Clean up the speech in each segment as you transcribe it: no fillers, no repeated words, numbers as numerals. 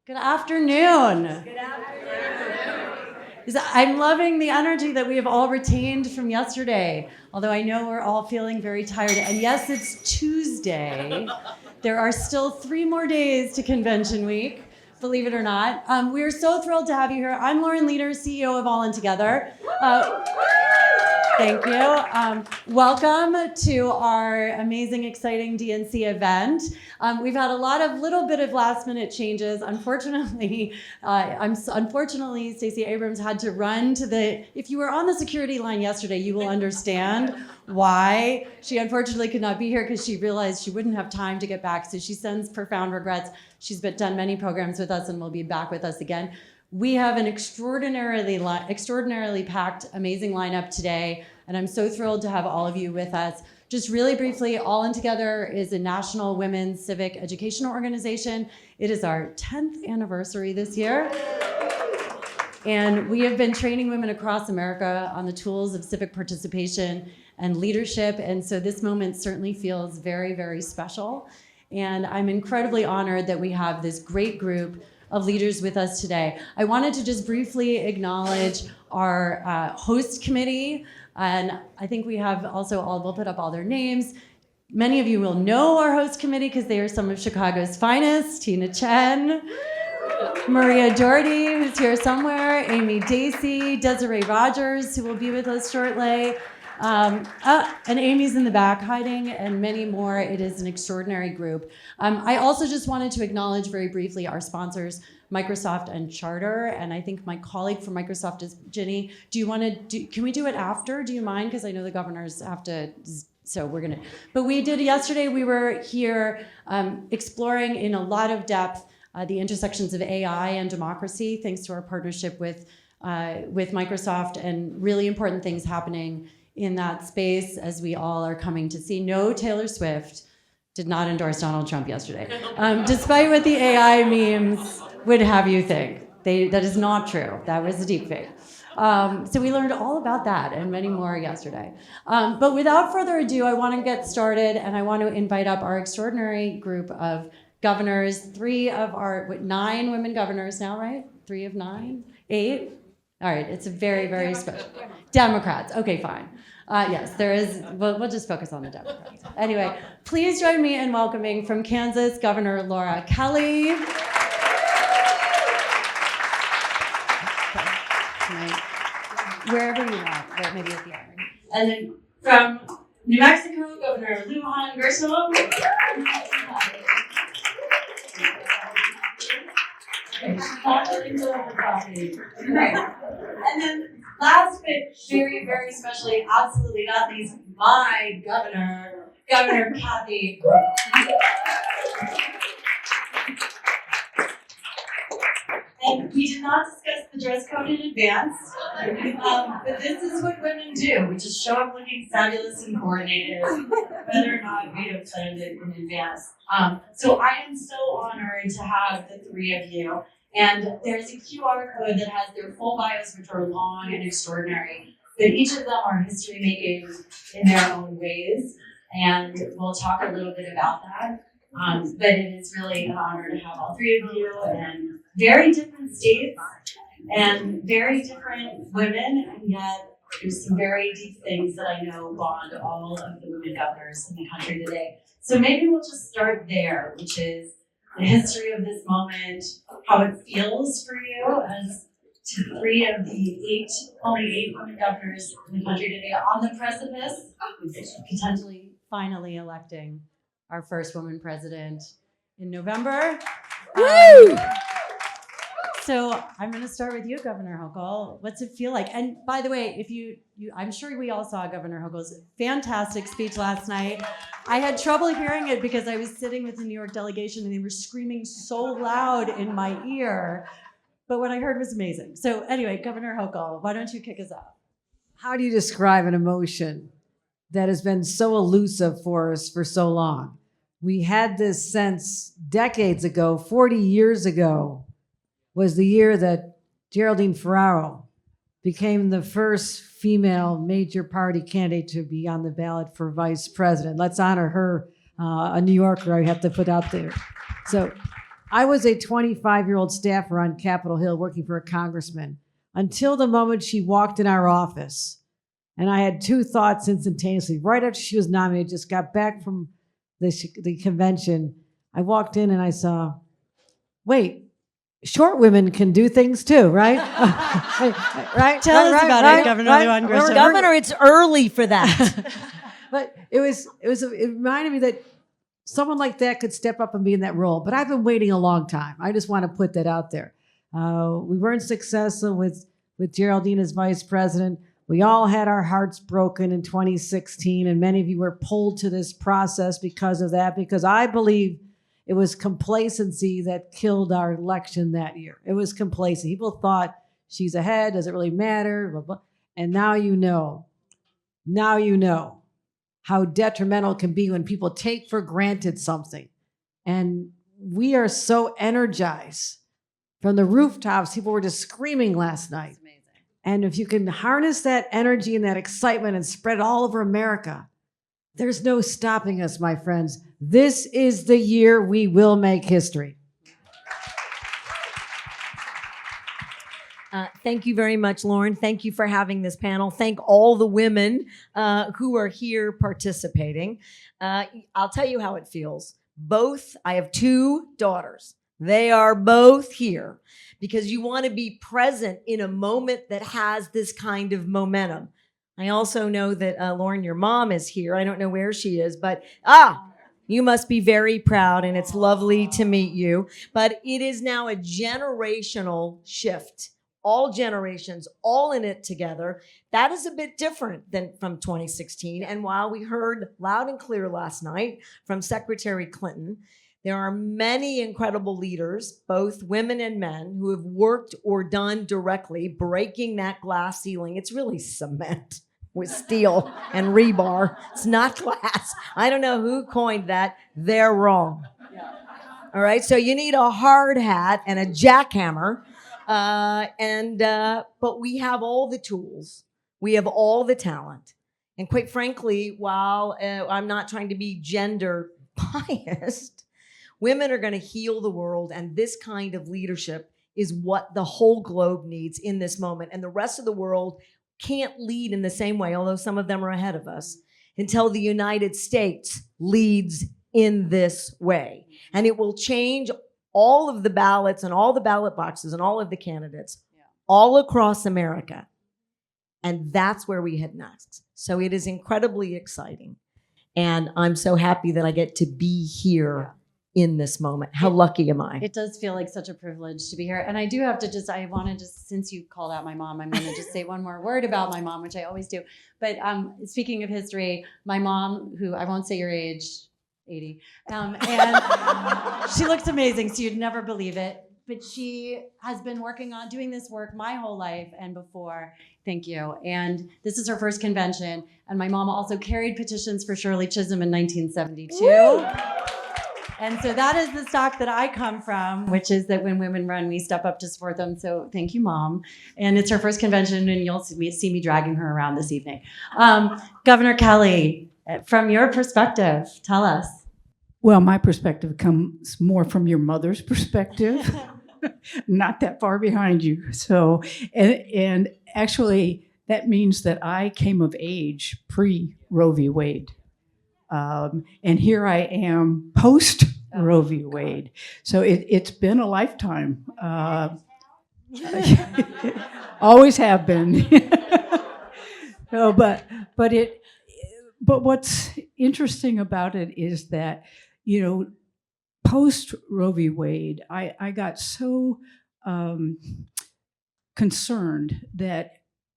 Good afternoon. Good afternoon. I'm loving the energy that we have all retained from yesterday, although I know we're all feeling very tired. And yes, it's Tuesday. There are still 3 more days to convention week, believe it or not. We're so thrilled to have you here. I'm Lauren Leader, CEO of All In Together. Thank you. Welcome to our amazing, exciting DNC event. We've had a little bit of last minute changes. Unfortunately, Stacey Abrams had to run to if you were on the security line yesterday, you will understand why she unfortunately could not be here, because she realized she wouldn't have time to get back. So she sends profound regrets. She's done many programs with us and will be back with us again. We have an extraordinarily packed, amazing lineup today, and I'm so thrilled to have all of you with us. Just really briefly, All In Together is a national women's civic educational organization. It is our 10th anniversary this year. And we have been training women across America on the tools of civic participation and leadership. And so this moment certainly feels very, very special. And I'm incredibly honored that we have this great group of leaders with us today. I wanted to just briefly acknowledge our host committee. And I think we have also we'll put up all their names. Many of you will know our host committee because they are some of Chicago's finest: Tina Chen, Maria Doherty, who's here somewhere, Amy Dacey, Desiree Rogers, who will be with us shortly. And Amy's in the back hiding, and many more. It is an extraordinary group. I also just wanted to acknowledge very briefly our sponsors, Microsoft and Charter. And I think my colleague from Microsoft is Ginny. Can we do it after? Do you mind? Because I know the governors have to, so we're gonna. But we did yesterday, we were here exploring in a lot of depth the intersections of AI and democracy, thanks to our partnership with Microsoft, and really important things happening in that space, as we all are coming to see. No, Taylor Swift did not endorse Donald Trump yesterday, despite what the AI memes would have you think. That is not true. That was a deep fake. So we learned all about that and many more yesterday. But without further ado, I want to get started, and I want to invite up our extraordinary group of governors, 3 of our 9 women governors now, right? 3 of 9? 8? All right, it's a very, very special. Democrats, okay, fine. Yes, there is, we'll just focus on the Democrats. Anyway, please join me in welcoming from Kansas, Governor Laura Kelly. Wherever you want, maybe at the end. And then from New Mexico, Governor Lujan Grisham. Right. And then last but very, very specially, absolutely not least, my Governor Kathy. And we did not discuss the dress code in advance, but this is what women do. We just show up looking fabulous and coordinated, whether or not we have planned it in advance. So I am so honored to have the 3 of you. And there's a QR code that has their full bios, which are long and extraordinary. But each of them are history making in their own ways. And we'll talk a little bit about that. But it is really an honor to have all 3 of you, and very different states and very different women, and yet there's some very deep things that I know bond all of the women governors in the country today. So maybe we'll just start there, which is the history of this moment, how it feels for you as 3 of the only 8 women governors in the country today on the precipice, potentially finally electing our first woman president in November. So I'm going to start with you, Governor Hochul. What's it feel like? And by the way, I'm sure we all saw Governor Hochul's fantastic speech last night. I had trouble hearing it because I was sitting with the New York delegation and they were screaming so loud in my ear. But what I heard was amazing. So anyway, Governor Hochul, why don't you kick us off? How do you describe an emotion that has been so elusive for us for so long? We had this sense decades ago, 40 years ago, was the year that Geraldine Ferraro became the first female major party candidate to be on the ballot for vice president. Let's honor her, a New Yorker I have to put out there. So I was a 25-year-old staffer on Capitol Hill working for a congressman until the moment she walked in our office. And I had two thoughts instantaneously. Right after she was nominated, just got back from the convention, I walked in and I saw, wait, short women can do things too, right? Right? Tell us about it, Governor Lujan Grisham. Governor, it's early for that. But it reminded me that someone like that could step up and be in that role. But I've been waiting a long time. I just want to put that out there. We weren't successful with Geraldine as vice president. We all had our hearts broken in 2016, and many of you were pulled to this process because of that, because I believe it was complacency that killed our election that year. It was complacency. People thought she's ahead, does it really matter? Blah, blah. And now you know how detrimental it can be when people take for granted something. And we are so energized. From the rooftops, people were just screaming last night. It's amazing. And if you can harness that energy and that excitement and spread it all over America, there's no stopping us, my friends. This is the year we will make history. Thank you very much, Lauren. Thank you for having this panel. Thank all the women who are here participating. I'll tell you how it feels. I have two daughters. They are both here because you want to be present in a moment that has this kind of momentum. I also know that, Lauren, your mom is here. I don't know where she is, but you must be very proud, and it's lovely to meet you. But it is now a generational shift. All generations, all in it together. That is a bit different than from 2016. And while we heard loud and clear last night from Secretary Clinton, there are many incredible leaders, both women and men, who have worked or done directly breaking that glass ceiling. It's really cement with steel and rebar. It's not glass. I don't know who coined that. They're wrong. All right, so you need a hard hat and a jackhammer. But we have all the tools. We have all the talent. And quite frankly, while I'm not trying to be gender biased, women are going to heal the world. And this kind of leadership is what the whole globe needs in this moment. And the rest of the world can't lead in the same way, although some of them are ahead of us, until the United States leads in this way. And it will change all of the ballots and all the ballot boxes and all of the candidates all across America. And that's where we head next. So it is incredibly exciting. And I'm so happy that I get to be here in this moment. How lucky am I? It does feel like such a privilege to be here. And I do have to since you called out my mom, I'm going to just say one more word about my mom, which I always do. But speaking of history, my mom, who I won't say your age, 80. And she looks amazing, so you'd never believe it. But she has been working on doing this work my whole life and before. Thank you. And this is her first convention. And my mom also carried petitions for Shirley Chisholm in 1972. Woo! And so that is the stock that I come from, which is that when women run, we step up to support them. So thank you, Mom. And it's her first convention, and you'll see me dragging her around this evening. Governor Kelly, from your perspective, tell us. Well, my perspective comes more from your mother's perspective, not that far behind you. So, and actually, that means that I came of age pre-Roe v. Wade. And here I am post-Roe v. Wade. So it's been a lifetime. Always have been. No, but what's interesting about it is that, post Roe v. Wade, I got so concerned that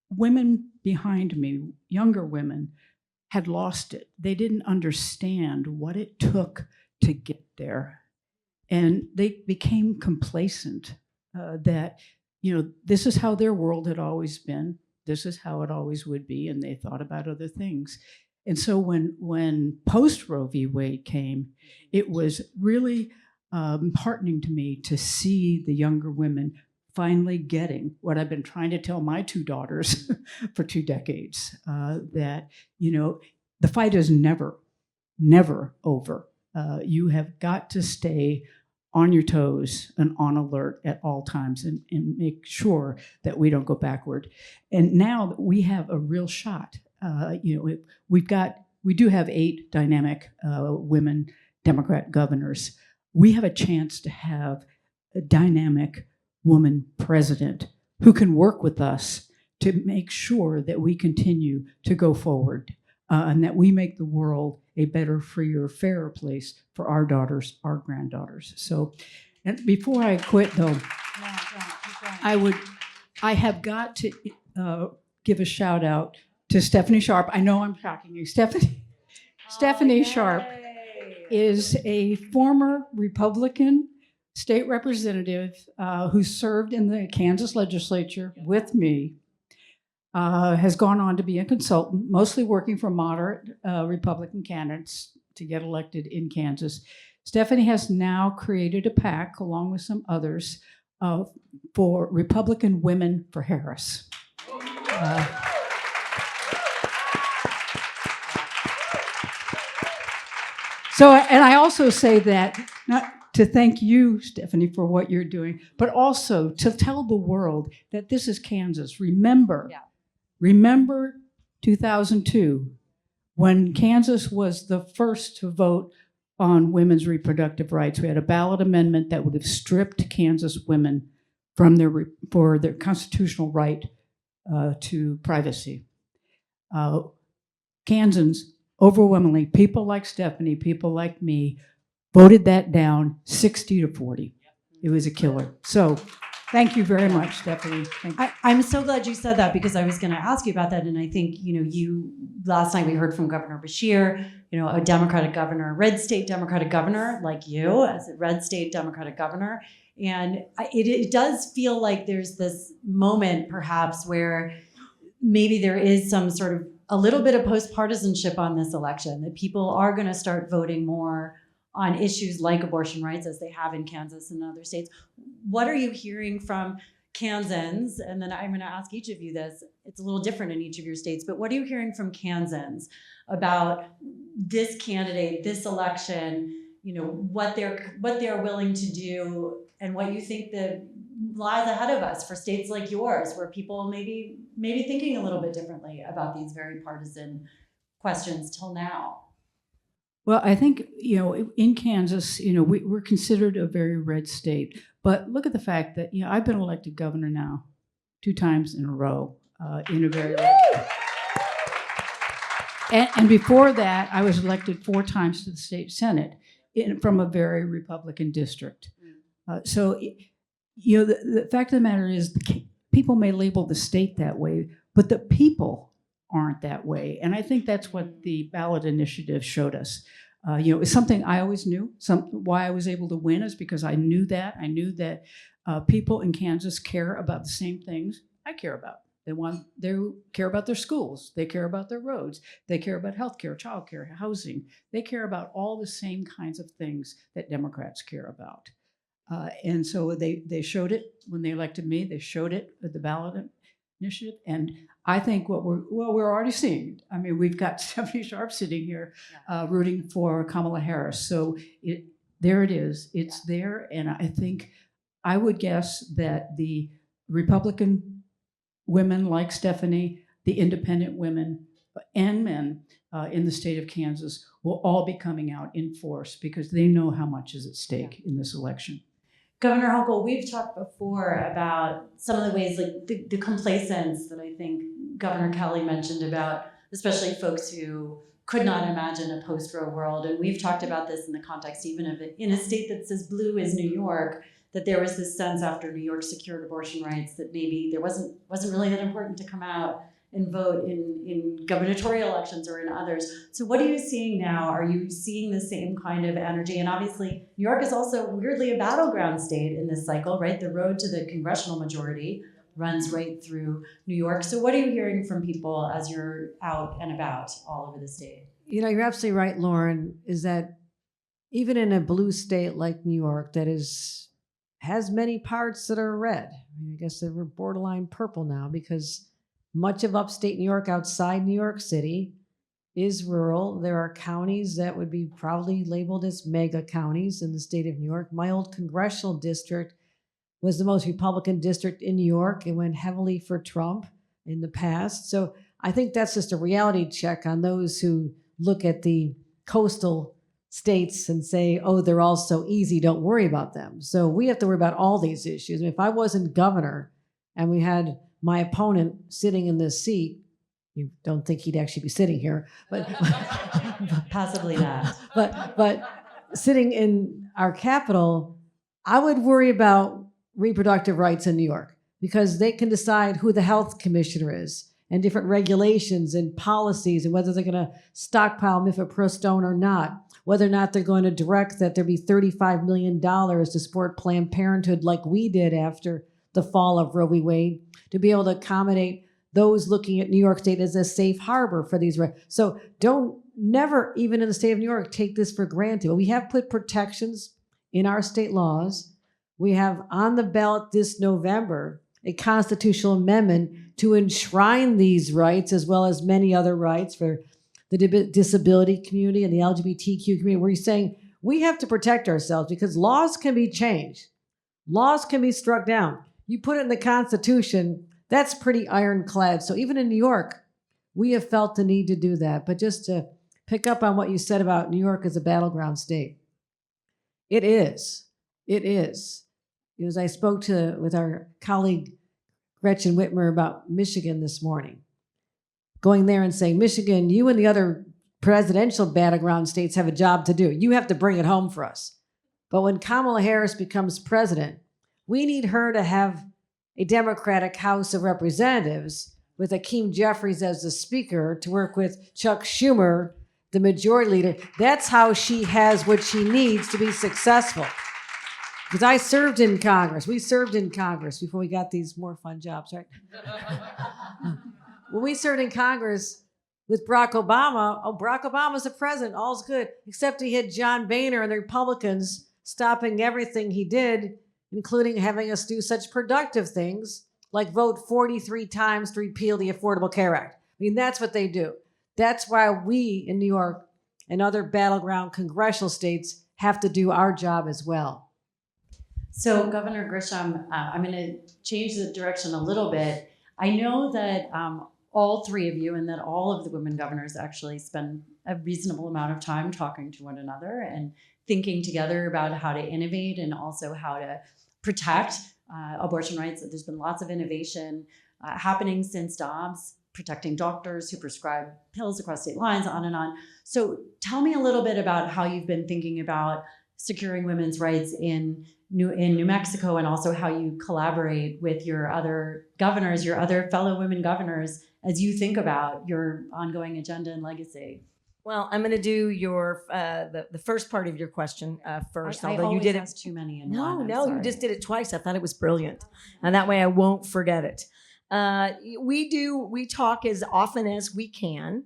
women behind me, younger women, had lost it. They didn't understand what it took to get there. And they became complacent that, this is how their world had always been. This is how it always would be. And they thought about other things. And so when post Roe v. Wade came, it was really heartening to me to see the younger women finally getting what I've been trying to tell my two daughters for 2 decades, that, the fight is never over. You have got to stay on your toes and on alert at all times and make sure that we don't go backward. And now that we have a real shot, we do have 8 dynamic women Democrat governors. We have a chance to have a dynamic woman president who can work with us to make sure that we continue to go forward and that we make the world a better, freer, fairer place for our daughters, our granddaughters. So, and before I quit, though, I have got to give a shout out to Stephanie Sharp. I know I'm shocking you, Stephanie Sharp is a former Republican state representative who served in the Kansas legislature with me. Has gone on to be a consultant, mostly working for moderate Republican candidates to get elected in Kansas. Stephanie has now created a PAC, along with some others, for Republican Women for Harris. And I also say that, not to thank you, Stephanie, for what you're doing, but also to tell the world that this is Kansas. Remember 2002, when Kansas was the first to vote on women's reproductive rights. We had a ballot amendment that would have stripped Kansas women from for their constitutional right to privacy. Kansans, overwhelmingly, people like Stephanie, people like me, voted that down 60-40. It was a killer. So thank you very much, Stephanie. I'm so glad you said that, because I was going to ask you about that. And I think, last night we heard from Governor Beshear, a Democratic governor, red state Democratic governor like you, as a red state Democratic governor. And it does feel like there's this moment perhaps where maybe there is some sort of a little bit of post-partisanship on this election, that people are going to start voting more on issues like abortion rights, as they have in Kansas and other states. What are you hearing from Kansans? And then I'm going to ask each of you this. It's a little different in each of your states, but what are you hearing from Kansans about this candidate, this election, what they're willing to do, and what you think that lies ahead of us for states like yours, where people maybe thinking a little bit differently about these very partisan questions till now? Well, I think, in Kansas, we're considered a very red state. But look at the fact that, I've been elected governor now 2 times in a row in a very red state. And before that, I was elected 4 times to the state Senate from a very Republican district. The fact of the matter is, people may label the state that way, but the people aren't that way. And I think that's what the ballot initiative showed us. It's something I always knew. Why I was able to win is because I knew that. I knew that people in Kansas care about the same things I care about. They care about their schools. They care about their roads. They care about healthcare, childcare, housing. They care about all the same kinds of things that Democrats care about. And so they showed it when they elected me. They showed it with the ballot initiative. And I think we're already seeing. I mean, we've got Stephanie Sharp sitting here rooting for Kamala Harris. So there it is. It's there. And I think I would guess that the Republican women like Stephanie, the independent women and men in the state of Kansas will all be coming out in force, because they know how much is at stake in this election. Governor Hochul, we've talked before about some of the ways, like the complacence that I think Governor Kelly mentioned about, especially folks who could not imagine a post-Roe world. And we've talked about this in the context even of it in a state that's as blue as New York, that there was this sense after New York secured abortion rights that maybe there wasn't really that important to come out and vote in gubernatorial elections or in others. So what are you seeing now? Are you seeing the same kind of energy? And obviously, New York is also weirdly a battleground state in this cycle, right? The road to the congressional majority runs right through New York. So what are you hearing from people as you're out and about all over the state? You're absolutely right, Lauren, is that even in a blue state like New York that has many parts that are red, I guess they were borderline purple now, because much of upstate New York outside New York City is rural. There are counties that would be probably labeled as mega counties in the state of New York. My old congressional district was the most Republican district in New York. It went heavily for Trump in the past. So I think that's just a reality check on those who look at the coastal states and say, oh, they're all so easy, don't worry about them. So we have to worry about all these issues. If I wasn't governor and we had my opponent sitting in this seat, you don't think he'd actually be sitting here, but Possibly not. but sitting in our capital, I would worry about reproductive rights in New York because they can decide who the health commissioner is and different regulations and policies and whether they're going to stockpile mifepristone or not, whether or not they're going to direct that there be $35 million to support Planned Parenthood like we did after the fall of Roe v. Wade, to be able to accommodate those looking at New York State as a safe harbor for these rights. So don't never, even in the state of New York, take this for granted. We have put protections in our state laws. We have on the ballot this November a constitutional amendment to enshrine these rights as well as many other rights for the disability community and the LGBTQ community, where he's saying we have to protect ourselves because laws can be changed. Laws can be struck down. You put it in the Constitution, that's pretty ironclad. So even in New York, we have felt the need to do that. But just to pick up on what you said about New York as a battleground state, it is. It is. As I spoke with our colleague Gretchen Whitmer about Michigan this morning, going there and saying, Michigan, you and the other presidential battleground states have a job to do. You have to bring it home for us. But when Kamala Harris becomes president, we need her to have a Democratic House of Representatives with Hakeem Jeffries as the speaker to work with Chuck Schumer, the majority leader. That's how she has what she needs to be successful. Because I served in Congress. We served in Congress before we got these more fun jobs, right? When we served in Congress with Barack Obama, Barack Obama's the president, all's good, except he had John Boehner and the Republicans stopping everything he did, including having us do such productive things like vote 43 times to repeal the Affordable Care Act. I mean, that's what they do. That's why we in New York and other battleground congressional states have to do our job as well. So, Governor Grisham, I'm going to change the direction a little bit. I know that all three of you and that all of the women governors actually spend a reasonable amount of time talking to one another and thinking together about how to innovate and also how to protect abortion rights. There's been lots of innovation happening since Dobbs, protecting doctors who prescribe pills across state lines, on and on. So tell me a little bit about how you've been thinking about securing women's rights in New Mexico, and also how you collaborate with your other governors, your other fellow women governors, as you think about your ongoing agenda and legacy. Well, I'm going to do your the first part of your question first. I although you did ask too many in No, one. no, you just did it twice. I thought it was brilliant, and that way I won't forget it. We talk as often as we can.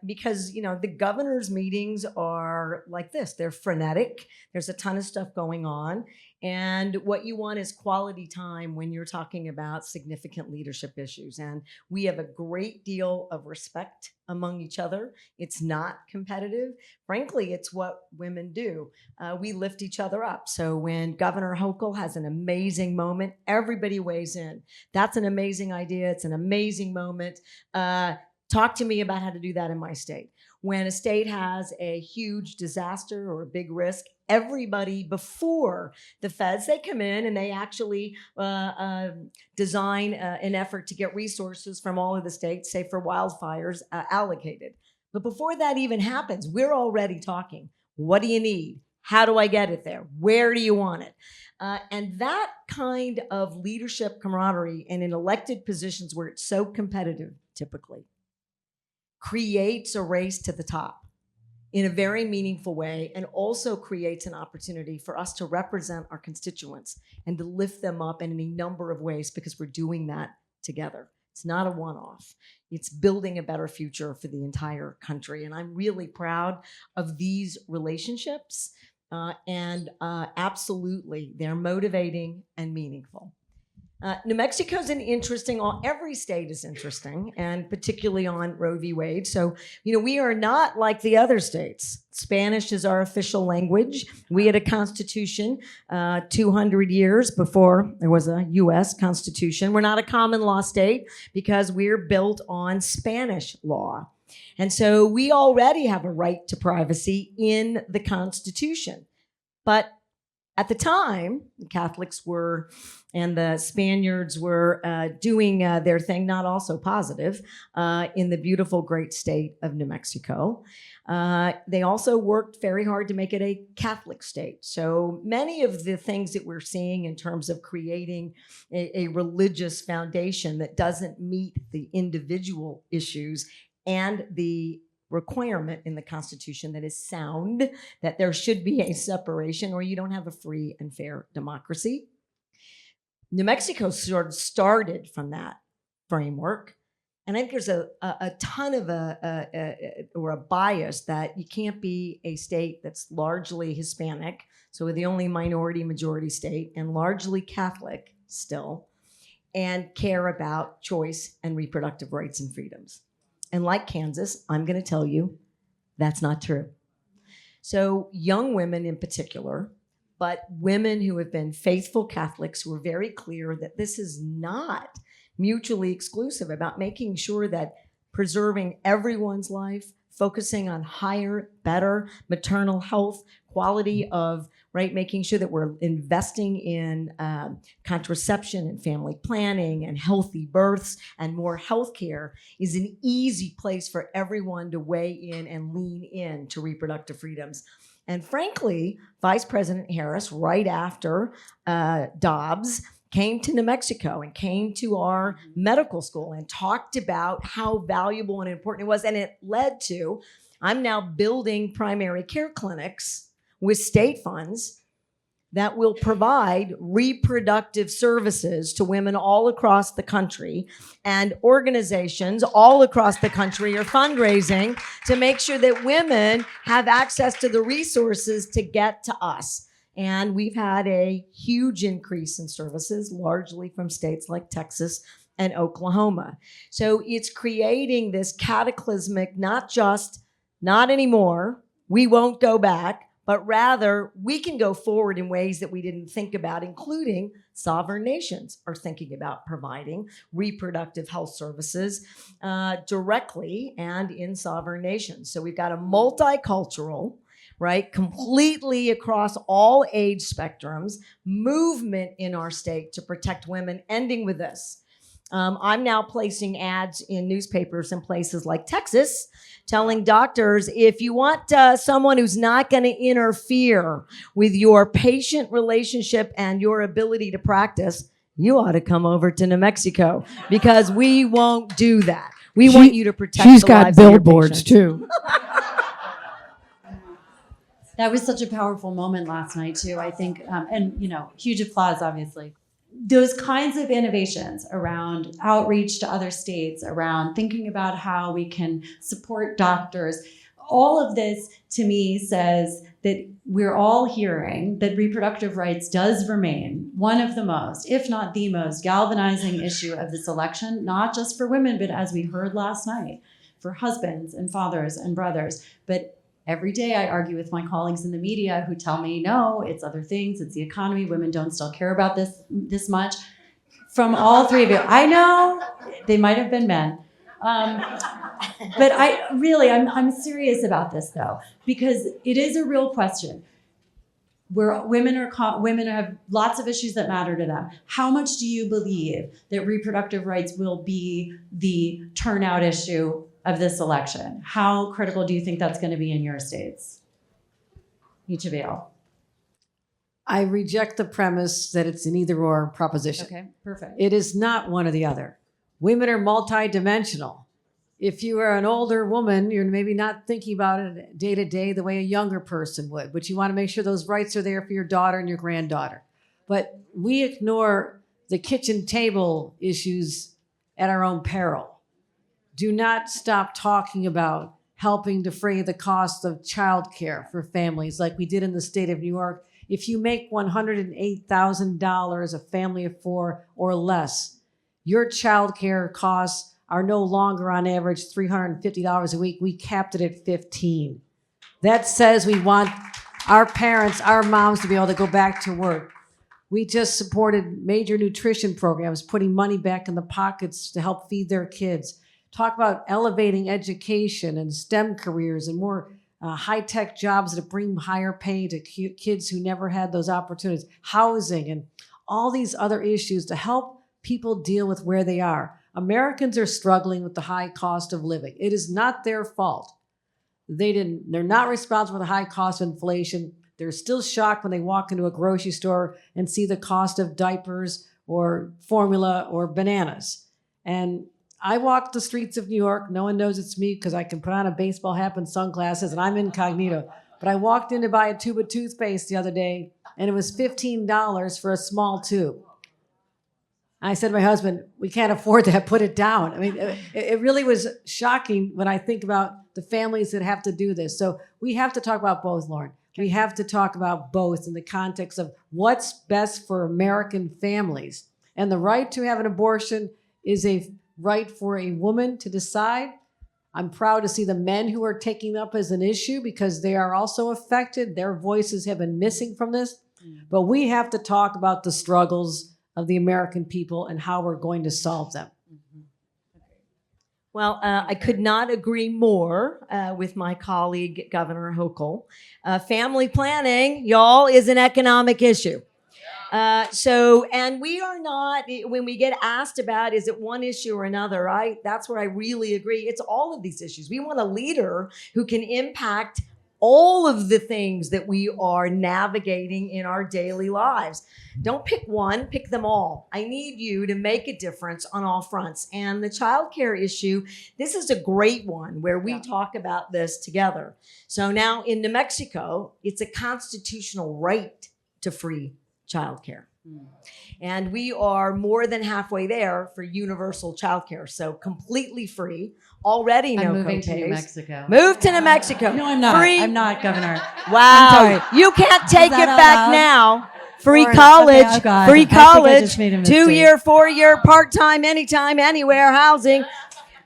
Because, the governor's meetings are like this. They're frenetic. There's a ton of stuff going on. And what you want is quality time when you're talking about significant leadership issues. And we have a great deal of respect among each other. It's not competitive. Frankly, it's what women do. We lift each other up. So when Governor Hochul has an amazing moment, everybody weighs in. That's an amazing idea. It's an amazing moment. Talk to me about how to do that in my state. When a state has a huge disaster or a big risk, everybody before the feds, they come in and they actually design an effort to get resources from all of the states, say for wildfires, allocated. But before that even happens, we're already talking. What do you need? How do I get it there? Where do you want it? And that kind of leadership camaraderie and in elected positions where it's so competitive, typically, creates a race to the top in a very meaningful way, and also creates an opportunity for us to represent our constituents and to lift them up in any number of ways, because we're doing that together. It's not a one-off. It's building a better future for the entire country. And I'm really proud of these relationships. And absolutely, they're motivating and meaningful. New Mexico's an interesting, every state is interesting, and particularly on Roe v. Wade. So, we are not like the other states. Spanish is our official language. We had a constitution 200 years before there was a U.S. constitution. We're not a common law state because we're built on Spanish law. And so we already have a right to privacy in the Constitution. But at the time, the Catholics were, and the Spaniards were doing their thing, not also positive, in the beautiful, great state of New Mexico. They also worked very hard to make it a Catholic state. So many of the things that we're seeing in terms of creating a religious foundation that doesn't meet the individual issues and the requirement in the Constitution that is sound, that there should be a separation or you don't have a free and fair democracy. New Mexico sort of started from that framework. And I think there's a ton of a bias that you can't be a state that's largely Hispanic, so we're the only minority majority state, and largely Catholic still, and care about choice and reproductive rights and freedoms. And like Kansas, I'm going to tell you, that's not true. So young women in particular, but women who have been faithful Catholics who are very clear that this is not mutually exclusive, about making sure that preserving everyone's life, focusing on higher, better maternal health, quality of, right, making sure that we're investing in contraception and family planning and healthy births and more healthcare is an easy place for everyone to weigh in and lean in to reproductive freedoms. And frankly, Vice President Harris, right after Dobbs, came to New Mexico and came to our medical school and talked about how valuable and important it was. And it led to, I'm now building primary care clinics with state funds that will provide reproductive services to women all across the country, and organizations all across the country are fundraising to make sure that women have access to the resources to get to us. And we've had a huge increase in services, largely from states like Texas and Oklahoma. So it's creating this cataclysmic, not anymore, we won't go back, but rather we can go forward in ways that we didn't think about, including sovereign nations are thinking about providing reproductive health services directly and in sovereign nations. So we've got a multicultural, right, completely across all age spectrums, movement in our state to protect women, ending with this. I'm now placing ads in newspapers in places like Texas, telling doctors, if you want someone who's not going to interfere with your patient relationship and your ability to practice, you ought to come over to New Mexico, because we won't do that. We want you to protect the lives of your patients. She's got billboards too. That was such a powerful moment last night too, I think, and huge applause, obviously. Those kinds of innovations around outreach to other states, around thinking about how we can support doctors, all of this to me says that we're all hearing that reproductive rights does remain one of the most, if not the most, galvanizing issue of this election, not just for women, but as we heard last night, for husbands and fathers and brothers. But every day I argue with my colleagues in the media who tell me, no, it's other things, it's the economy, women don't still care about this much. From all three of you, I know they might have been men. But I'm serious about this though, because it is a real question. Where women have lots of issues that matter to them. How much do you believe that reproductive rights will be the turnout issue of this election? How critical do you think that's going to be in your states? Each of you. I reject the premise that it's an either-or proposition. Okay, perfect. It is not one or the other. Women are multidimensional. If you are an older woman, you're maybe not thinking about it day to day the way a younger person would, but you want to make sure those rights are there for your daughter and your granddaughter. But we ignore the kitchen table issues at our own peril. Do not stop talking about helping defray the cost of childcare for families like we did in the state of New York If you make $108,000, a family of four or less, your child care costs are no longer on average $350 a week. We capped it at $15. That says we want our parents, our moms to be able to go back to work. We just supported major nutrition programs, putting money back in the pockets to help feed their kids. Talk about elevating education and STEM careers and more high-tech jobs that bring higher pay to kids who never had those opportunities. Housing and all these other issues to help people deal with where they are. Americans are struggling with the high cost of living. It is not their fault. They're not responsible for the high cost of inflation. They're still shocked when they walk into a grocery store and see the cost of diapers or formula or bananas. And I walk the streets of New York. No one knows it's me because I can put on a baseball hat and sunglasses and I'm incognito. But I walked in to buy a tube of toothpaste the other day and it was $15 for a small tube. I said to my husband, we can't afford that, put it down. I mean, it really was shocking when I think about the families that have to do this. So we have to talk about both, Lauren. We have to talk about both in the context of what's best for American families. And the right to have an abortion is a right for a woman to decide. I'm proud to see the men who are taking up as an issue because they are also affected. Their voices have been missing from this. But we have to talk about the struggles of the American people and how we're going to solve them. Well, I could not agree more with my colleague, Governor Hochul. Family planning, y'all, is an economic issue. And we are not, when we get asked about, is it one issue or another, that's where I really agree. It's all of these issues. We want a leader who can impact all of the things that we are navigating in our daily lives. Don't pick one, pick them all. I need you to make a difference on all fronts. And the childcare issue, this is a great one where we talk about this together. So now in New Mexico, it's a constitutional right to free childcare. And we are more than halfway there for universal childcare. So completely free, already no I'm moving copays. to New Mexico. Move to New Mexico. No, I'm not. Free. I'm not, Governor. Wow. You can't take it that out back loud? now. Free Lauren, college, okay, oh God. free I think I college, just made a mistake. 2-year, 4-year, part-time, anytime, anywhere housing.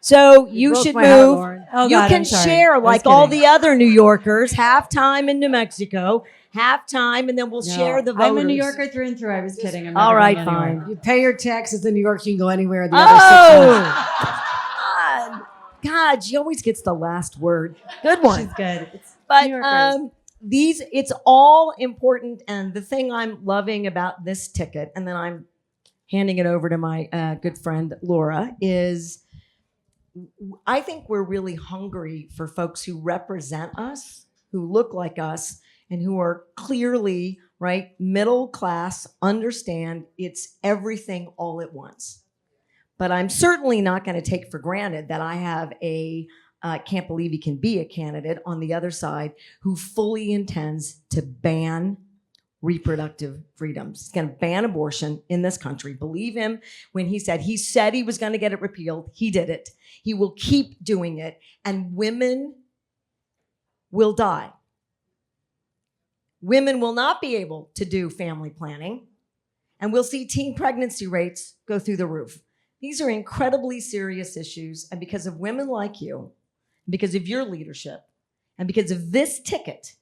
So you broke should my heart, move. Lauren. Oh, You God, can I'm sorry. share I was like all kidding. the other New Yorkers, half-time in New Mexico, half-time, and then we'll share the voters. I'm a New Yorker through and through. I was kidding. I'm All never right, going anywhere. fine. You pay your taxes in New York, you can go anywhere the other 6 months. Oh, God, she always gets the last word. Good one. She's good. It's But New Yorkers. it's all important. And the thing I'm loving about this ticket, and then I'm handing it over to my good friend Laura, is I think we're really hungry for folks who represent us, who look like us, and who are clearly, right, middle class, understand it's everything all at once. But I'm certainly not going to take for granted that I have can't believe he can be a candidate on the other side who fully intends to ban reproductive freedoms. He's going to ban abortion in this country. Believe him when he said he was going to get it repealed. He did it. He will keep doing it. And women will die. Women will not be able to do family planning. And we'll see teen pregnancy rates go through the roof. These are incredibly serious issues. And because of women like you, because of your leadership, and because of this ticket,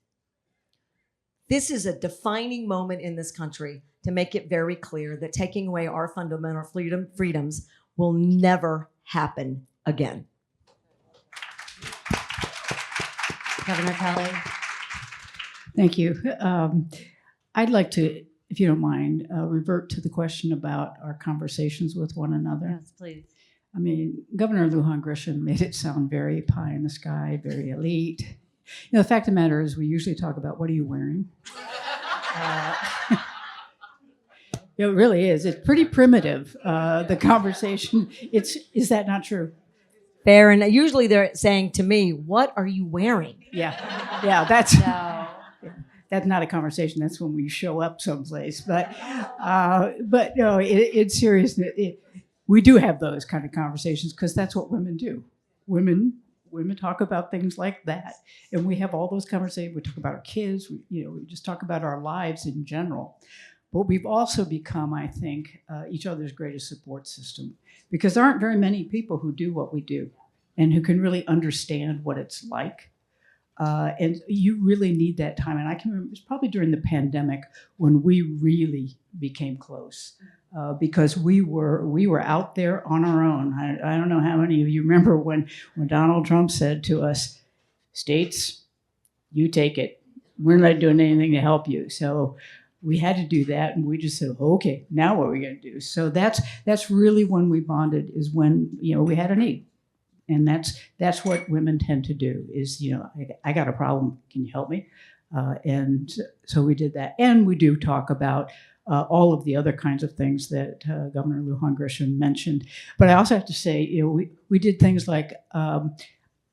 this is a defining moment in this country to make it very clear that taking away our fundamental freedoms will never happen again. Governor Kelly. Thank you. I'd like to, if you don't mind, revert to the question about our conversations with one another. Yes, please. I mean, Governor Lujan Grisham made it sound very pie in the sky, very elite. You know, the fact of the matter is we usually talk about what are you wearing? It really is. It's pretty primitive, the conversation. Is that not true? Fair. And usually they're saying to me, what are you wearing? Yeah, that's... No. That's not a conversation. That's when we show up someplace. But no, it's serious. We do have those kind of conversations because that's what women do. Women women talk about things like that. And we have all those conversations. We talk about our kids, we just talk about our lives in general. But we've also become, I think, each other's greatest support system, because there aren't very many people who do what we do and who can really understand what it's like. And you really need that time. And I can remember, it's probably during the pandemic when we really became close, because we were out there on our own. I don't know how many of you remember when Donald Trump said to us, states, you take it. We're not doing anything to help you. So we had to do that, and we just said, okay, now what are we going to do? So that's really when we bonded, is when we had a need. And that's what women tend to do is, I got a problem. Can you help me? And so we did that. And we do talk about all of the other kinds of things that Governor Lujan Grisham mentioned. But I also have to say, we did things like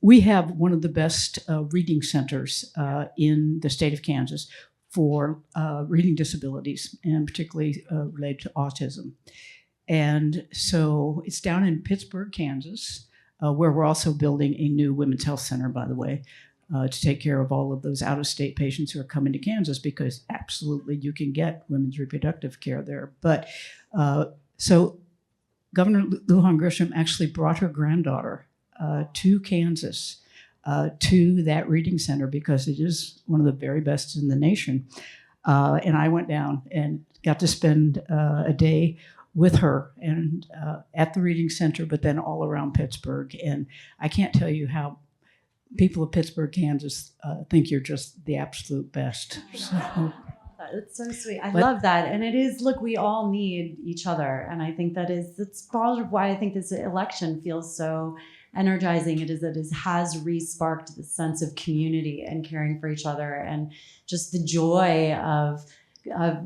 we have one of the best reading centers in the state of Kansas for reading disabilities, and particularly related to autism. And so it's down in Pittsburgh, Kansas, where we're also building a new women's health center, by the way, to take care of all of those out-of-state patients who are coming to Kansas, because absolutely you can get women's reproductive care there. But so Governor Lujan Grisham actually brought her granddaughter to Kansas to that reading center, because it is one of the very best in the nation. And I went down and got to spend a day with her and at the reading center, but then all around Pittsburgh. And I can't tell you how people of Pittsburgh, Kansas think you're just the absolute best. So. It's so sweet. I love that. And it is, look, we all need each other. And I think that's part of why I think this election feels so energizing. It has re-sparked the sense of community and caring for each other, and just the joy of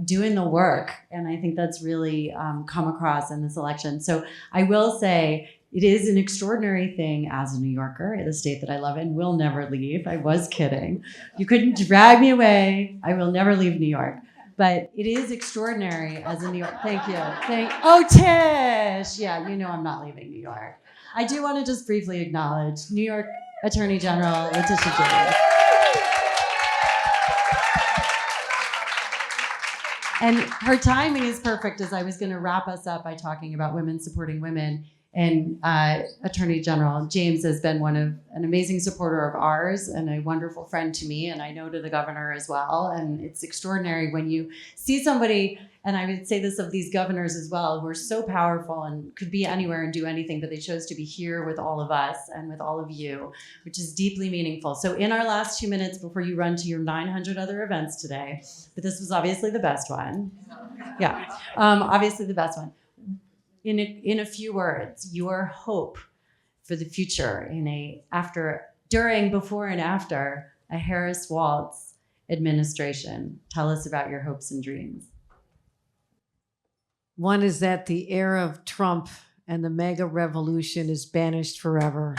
doing the work. And I think that's really come across in this election. So I will say it is an extraordinary thing as a New Yorker, in a state that I love and will never leave. I was kidding. You couldn't drag me away. I will never leave New York. But it is extraordinary as a New York. Thank you. Oh, Tish. Yeah, I'm not leaving New York. I do want to just briefly acknowledge New York Attorney General Letitia James. And her timing is perfect, as I was going to wrap us up by talking about women supporting women. And Attorney General James has been an amazing supporter of ours and a wonderful friend to me, and I know to the governor as well. And it's extraordinary when you see somebody, and I would say this of these governors as well, who are so powerful and could be anywhere and do anything, but they chose to be here with all of us and with all of you, which is deeply meaningful. So in our last 2 minutes before you run to your 900 other events today, but this was obviously the best one. Yeah, obviously the best one. In a few words, your hope for the future during, before, and after a Harris-Walz administration. Tell us about your hopes and dreams. One is that the era of Trump and the MAGA revolution is banished forever.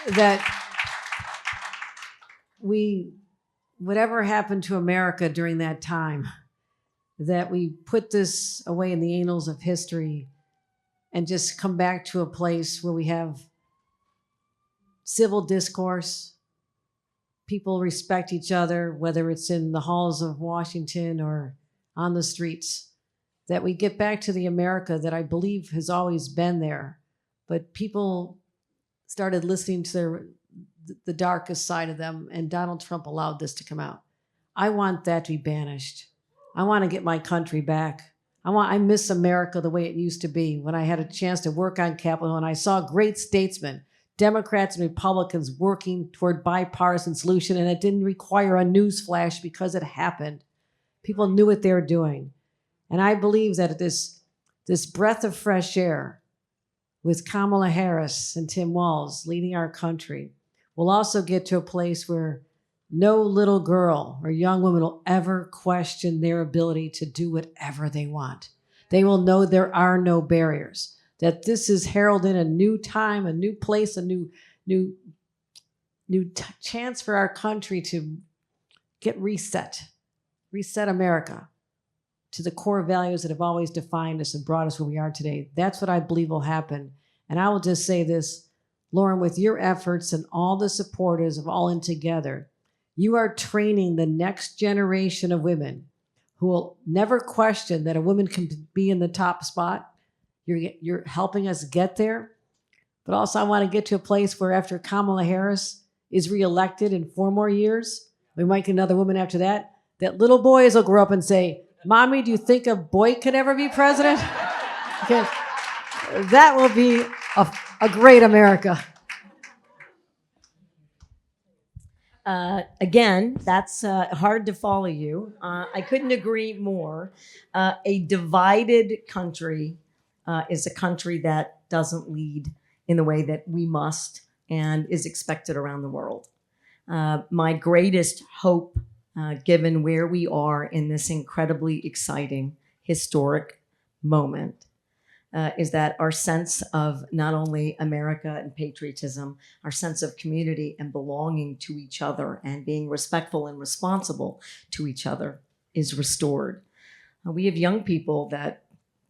That whatever happened to America during that time, that we put this away in the annals of history and just come back to a place where we have civil discourse, people respect each other, whether it's in the halls of Washington or on the streets, that we get back to the America that I believe has always been there, but people started listening to the darkest side of them, and Donald Trump allowed this to come out. I want that to be banished. I want to get my country back. I miss America the way it used to be, when I had a chance to work on Capitol and I saw great statesmen, Democrats and Republicans, working toward bipartisan solution, and it didn't require a news flash because it happened. People knew what they were doing. And I believe that this breath of fresh air with Kamala Harris and Tim Walz leading our country will also get to a place where no little girl or young woman will ever question their ability to do whatever they want. They will know there are no barriers, that this is heralding a new time, a new place, a new chance for our country to get reset America to the core values that have always defined us and brought us where we are today. That's what I believe will happen. And I will just say this, Lauren, with your efforts and all the supporters of All In Together, you are training the next generation of women who will never question that a woman can be in the top spot. You're helping us get there. But also, I want to get to a place where after Kamala Harris is reelected in 4 more years, we might get another woman after that, that little boys will grow up and say, Mommy, do you think a boy could ever be president? Okay. That will be a great America. Again, that's hard to follow you. I couldn't agree more. A divided country is a country that doesn't lead in the way that we must and is expected around the world. My greatest hope, given where we are in this incredibly exciting, historic moment, is that our sense of not only America and patriotism, our sense of community and belonging to each other and being respectful and responsible to each other is restored. We have young people that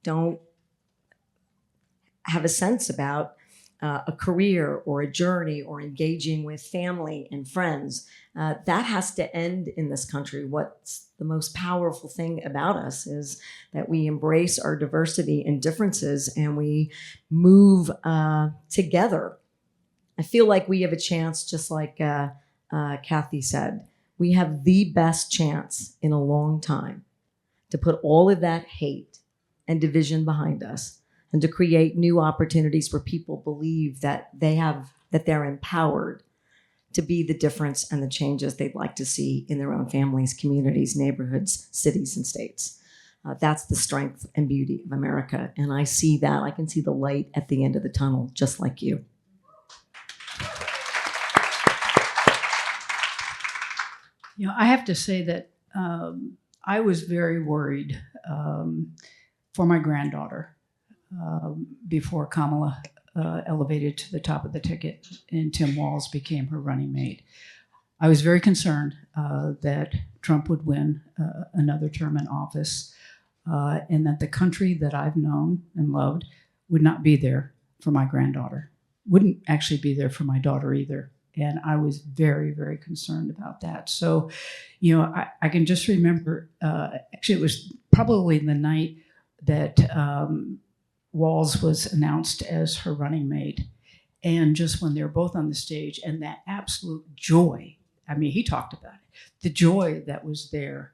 don't have a sense about a career or a journey or engaging with family and friends. That has to end in this country. What's the most powerful thing about us is that we embrace our diversity and differences and we move together. I feel like we have a chance, just like Kathy said, we have the best chance in a long time to put all of that hate and division behind us and to create new opportunities where people believe that they're empowered to be the difference and the changes they'd like to see in their own families, communities, neighborhoods, cities, and states. That's the strength and beauty of America. And I see that. I can see the light at the end of the tunnel, just like you. You know, I have to say that I was very worried for my granddaughter before Kamala elevated to the top of the ticket and Tim Walz became her running mate. I was very concerned that Trump would win another term in office and that the country that I've known and loved would not be there for my granddaughter, wouldn't actually be there for my daughter either. And I was very, very concerned about that. So, you know, I can just remember, actually it was probably the night that Walz was announced as her running mate. And just when they were both on the stage and that absolute joy, I mean, he talked about it, the joy that was there,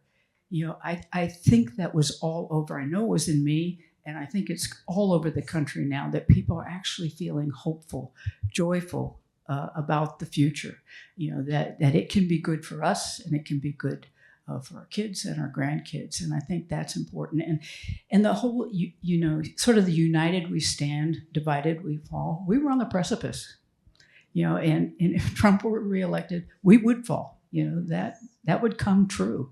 you know, I think that was all over. I know it was in me, and I think it's all over the country now that people are actually feeling hopeful, joyful about the future, you know, that it can be good for us and it can be good for our kids and our grandkids. And I think that's important. And the whole, you know, sort of the united we stand, divided we fall. We were on the precipice, you know, and if Trump were reelected, we would fall, you know, that would come true.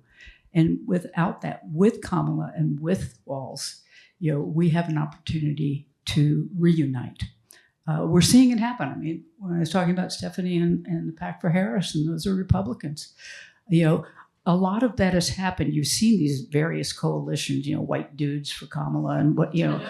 And without that, with Kamala and with Walz, you know, we have an opportunity to reunite. We're seeing it happen. I mean, when I was talking about Stephanie and the Pact for Harris, and those are Republicans, you know, a lot of that has happened. You've seen these various coalitions, you know, white dudes for Kamala and what, you know,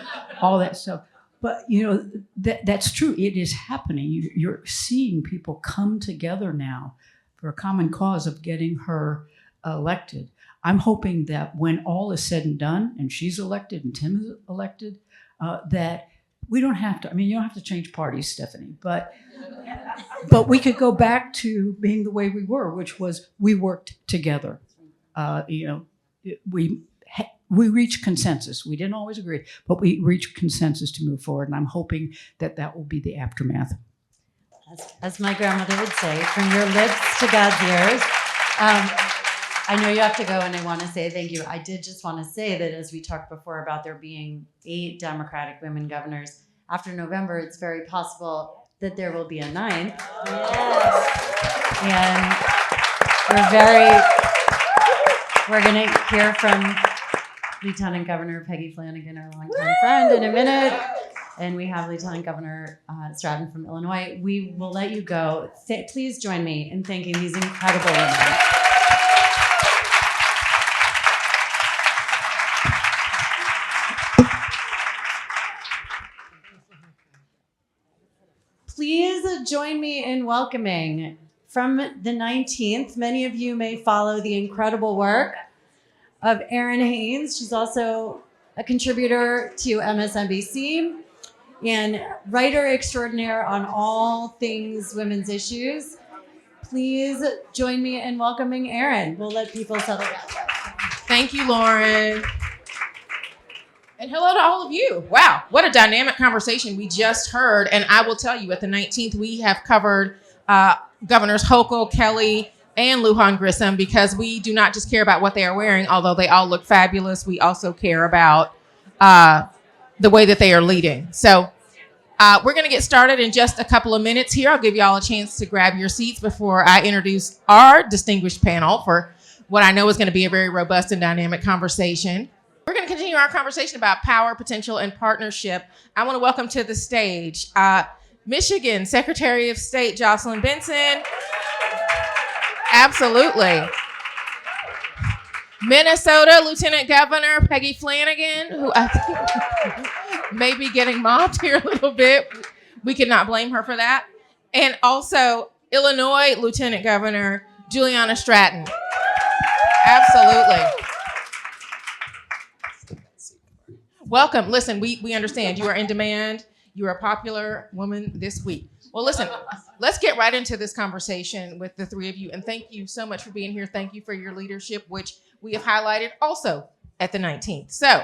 all that stuff. But, you know, that's true. It is happening. You're seeing people come together now for a common cause of getting her elected. I'm hoping that when all is said and done, and she's elected and Tim is elected, that we don't have to, I mean, you don't have to change parties, Stephanie, but we could go back to being the way we were, which was we worked together. You know, we reached consensus. We didn't always agree, but we reached consensus to move forward. And I'm hoping that will be the aftermath. As my grandmother would say, from your lips to God's ears. I know you have to go, and I want to say thank you. I did just want to say that as we talked before about there being 8 Democratic women governors, after November, it's very possible that there will be a 9th. Yes. And we're going to hear from Lieutenant Governor Peggy Flanagan, our longtime friend, in a minute. And we have Lieutenant Governor Stratton from Illinois. We will let you go. Please join me in thanking these incredible women. Please join me in welcoming from the 19th. Many of you may follow the incredible work of Erin Haynes. She's also a contributor to MSNBC and writer extraordinaire on all things women's issues. Please join me in welcoming Erin. We'll let people settle down. Thank you, Lauren. And hello to all of you. Wow, what a dynamic conversation we just heard. And I will tell you, at the 19th, we have covered Governors Hochul, Kelly, and Lujan Grisham, because we do not just care about what they are wearing, although they all look fabulous. We also care about the way that they are leading. So we're going to get started in just a couple of minutes here. I'll give you all a chance to grab your seats before I introduce our distinguished panel for what I know is going to be a very robust and dynamic conversation. We're going to continue our conversation about power, potential, and partnership. I want to welcome to the stage Michigan Secretary of State Jocelyn Benson. Absolutely. Minnesota Lieutenant Governor Peggy Flanagan, who I think may be getting mobbed here a little bit. We cannot blame her for that. And also Illinois Lieutenant Governor Juliana Stratton. Absolutely. Welcome. Listen, we understand you are in demand. You are a popular woman this week. Well, listen, let's get right into this conversation with the three of you. And thank you so much for being here. Thank you for your leadership, which we have highlighted also at the 19th. So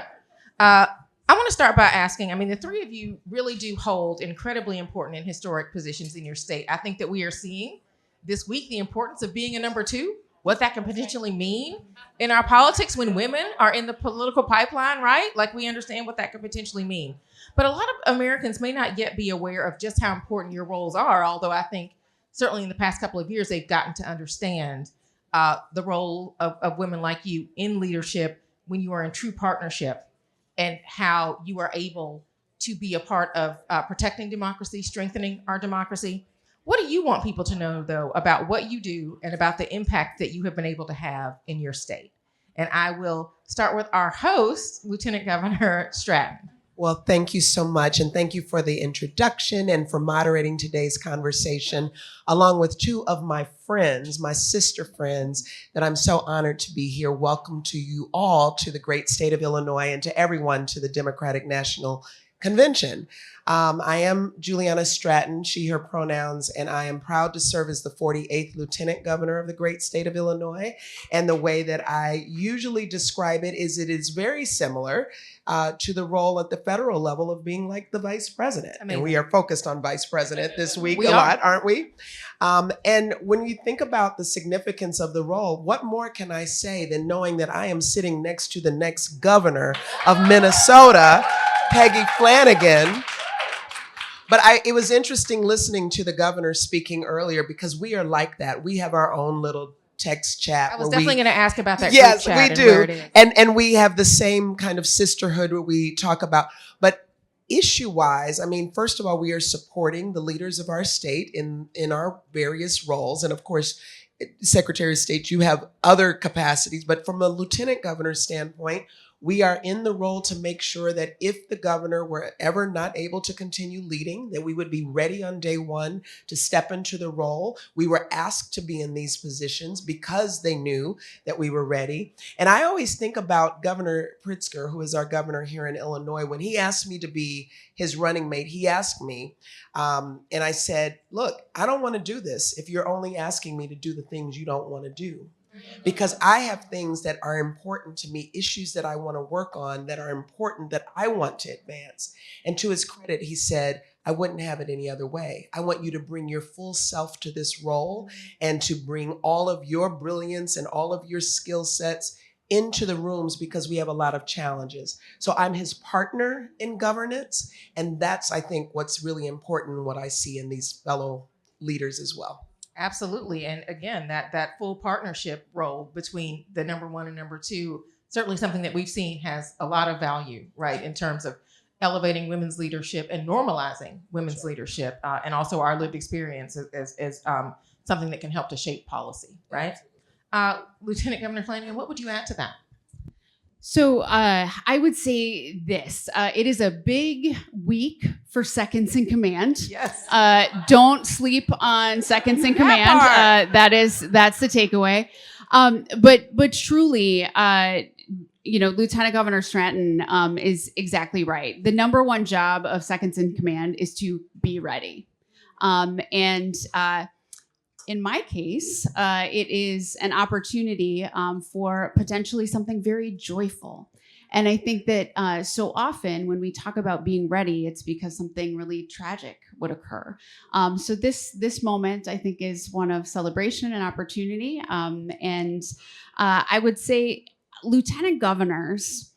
I want to start by asking, the three of you really do hold incredibly important and historic positions in your state. I think that we are seeing this week the importance of being a number two, what that can potentially mean in our politics when women are in the political pipeline, right? Like, we understand what that could potentially mean. But a lot of Americans may not yet be aware of just how important your roles are, although I think certainly in the past couple of years, they've gotten to understand the role of women like you in leadership when you are in true partnership, and how you are able to be a part of protecting democracy, strengthening our democracy. What do you want people to know, though, about what you do and about the impact that you have been able to have in your state? And I will start with our host, Lieutenant Governor Stratton. Well, thank you so much. And thank you for the introduction and for moderating today's conversation, along with two of my friends, my sister friends, that I'm so honored to be here. Welcome to you all to the great state of Illinois, and to everyone to the Democratic National Convention. I am Juliana Stratton, she, her pronouns, and I am proud to serve as the 48th Lieutenant Governor of the great state of Illinois. And the way that I usually describe it is very similar to the role at the federal level of being like the vice president. And we are focused on vice president this week lot, aren't we? And when you think about the significance of the role, what more can I say than knowing that I am sitting next to the next governor of Minnesota, Peggy Flanagan. But it was interesting listening to the governor speaking earlier, because we are like that. We have our own little text chat. I was definitely going to ask about that. Yes, group chat we do. Where it is. And we have the same kind of sisterhood where we talk about. But issue-wise, first of all, we are supporting the leaders of our state in our various roles. And of course, Secretary of State, you have other capacities. But from a lieutenant governor's standpoint, we are in the role to make sure that if the governor were ever not able to continue leading, that we would be ready on day one to step into the role. We were asked to be in these positions because they knew that we were ready. And I always think about Governor Pritzker, who is our governor here in Illinois. When he asked me to be his running mate, he asked me, and I said, look, I don't want to do this if you're only asking me to do the things you don't want to do. Because I have things that are important to me, issues that I want to work on that are important, that I want to advance. And to his credit, he said, I wouldn't have it any other way. I want you to bring your full self to this role and to bring all of your brilliance and all of your skill sets into the rooms, because we have a lot of challenges. So I'm his partner in governance. And that's, I think, what's really important and what I see in these fellow leaders as well. Absolutely. And again, that full partnership role between the number one and number two, certainly something that we've seen has a lot of value, right, in terms of elevating women's leadership and normalizing women's leadership, and also our lived experience as something that can help to shape policy, right? Lieutenant Governor Flanagan, what would you add to that? So I would say this. It is a big week for seconds in command. Yes. Don't sleep on seconds in command. That's the takeaway. But truly, Lieutenant Governor Stratton is exactly right. The number one job of seconds in command is to be ready. In my case, it is an opportunity for potentially something very joyful. And I think that so often when we talk about being ready, it's because something really tragic would occur. So this moment, I think, is one of celebration and opportunity. I would say lieutenant governors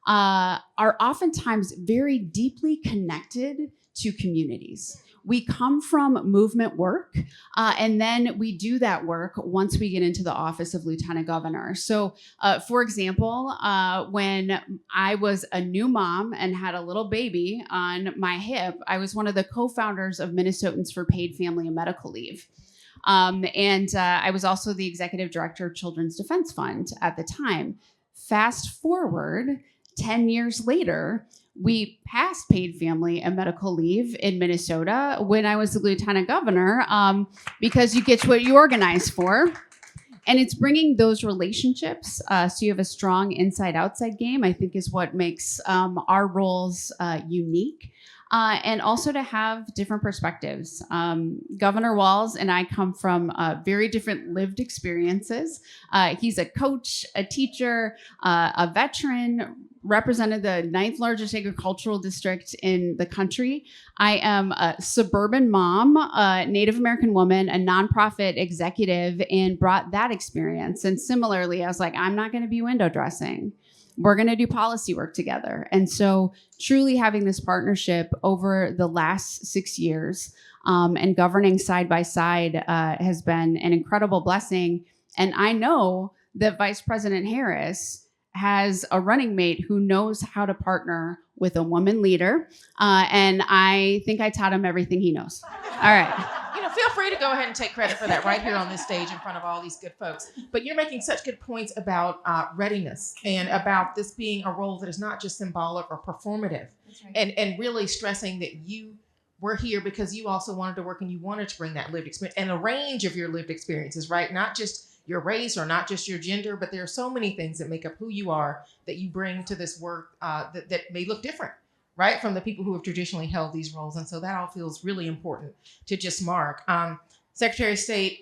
are oftentimes very deeply connected to communities. We come from movement work, and then we do that work once we get into the office of lieutenant governor. So, for example, when I was a new mom and had a little baby on my hip, I was one of the co-founders of Minnesotans for Paid Family and Medical Leave. I was also the executive director of Children's Defense Fund at the time. Fast forward 10 years later, we passed paid family and medical leave in Minnesota when I was the lieutenant governor, because you get what you organize for. And it's bringing those relationships, so you have a strong inside-outside game, I think is what makes our roles unique. And also to have different perspectives. Governor Walz and I come from very different lived experiences. He's a coach, a teacher, a veteran, represented the 9th largest agricultural district in the country. I am a suburban mom, a Native American woman, a nonprofit executive, and brought that experience. And similarly, I was like, I'm not going to be window dressing. We're going to do policy work together. And so truly having this partnership over the last 6 years and governing side by side has been an incredible blessing. And I know that Vice President Harris has a running mate who knows how to partner with a woman leader. And I think I taught him everything he knows. All right. Feel free to go ahead and take credit for that right here on this stage in front of all these good folks. But you're making such good points about readiness and about this being a role that is not just symbolic or performative. That's right. And really stressing that you were here because you also wanted to work and you wanted to bring that lived experience and a range of your lived experiences, right? Not just your race or not just your gender, but there are so many things that make up who you are that you bring to this work that may look different, right, from the people who have traditionally held these roles. And so that all feels really important to just mark. Secretary of State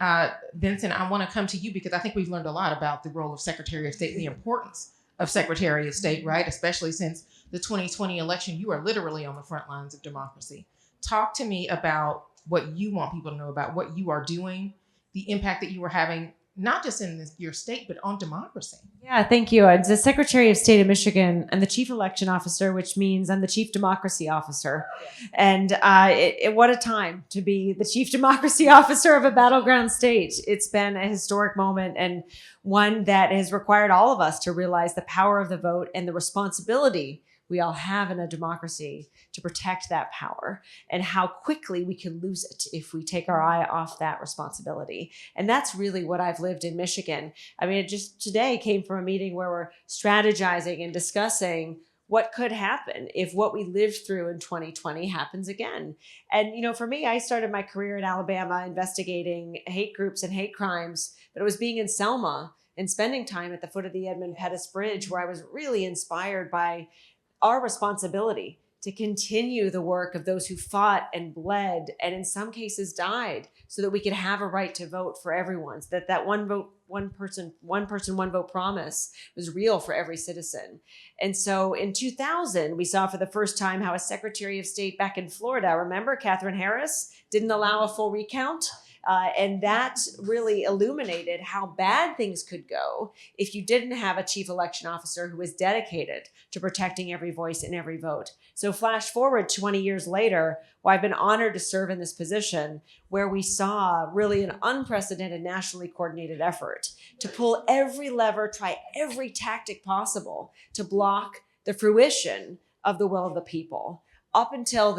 Benson, I want to come to you because I think we've learned a lot about the role of Secretary of State and the importance of Secretary of State, right, especially since the 2020 election. You are literally on the front lines of democracy. Talk to me about what you want people to know about what you are doing, the impact that you are having, not just in your state, but on democracy. Yeah, thank you. As the Secretary of State of Michigan, I'm the Chief Election Officer, which means I'm the Chief Democracy Officer. And what a time to be the Chief Democracy Officer of a battleground state. It's been a historic moment and one that has required all of us to realize the power of the vote and the responsibility we all have in a democracy to protect that power and how quickly we can lose it if we take our eye off that responsibility. And that's really what I've lived in Michigan. I mean, it just today came from a meeting where we're strategizing and discussing what could happen if what we lived through in 2020 happens again. And, for me, I started my career in Alabama investigating hate groups and hate crimes, but it was being in Selma and spending time at the foot of the Edmund Pettus Bridge where I was really inspired by our responsibility to continue the work of those who fought and bled and in some cases died so that we could have a right to vote for everyone, so that one vote, one person, one vote promise was real for every citizen. And so in 2000, we saw for the first time how a Secretary of State back in Florida, remember Katherine Harris, didn't allow a full recount. And that really illuminated how bad things could go if you didn't have a chief election officer who was dedicated to protecting every voice and every vote. So flash forward 20 years later, well, I've been honored to serve in this position where we saw really an unprecedented nationally coordinated effort to pull every lever, try every tactic possible to block the fruition of the will of the people. Up until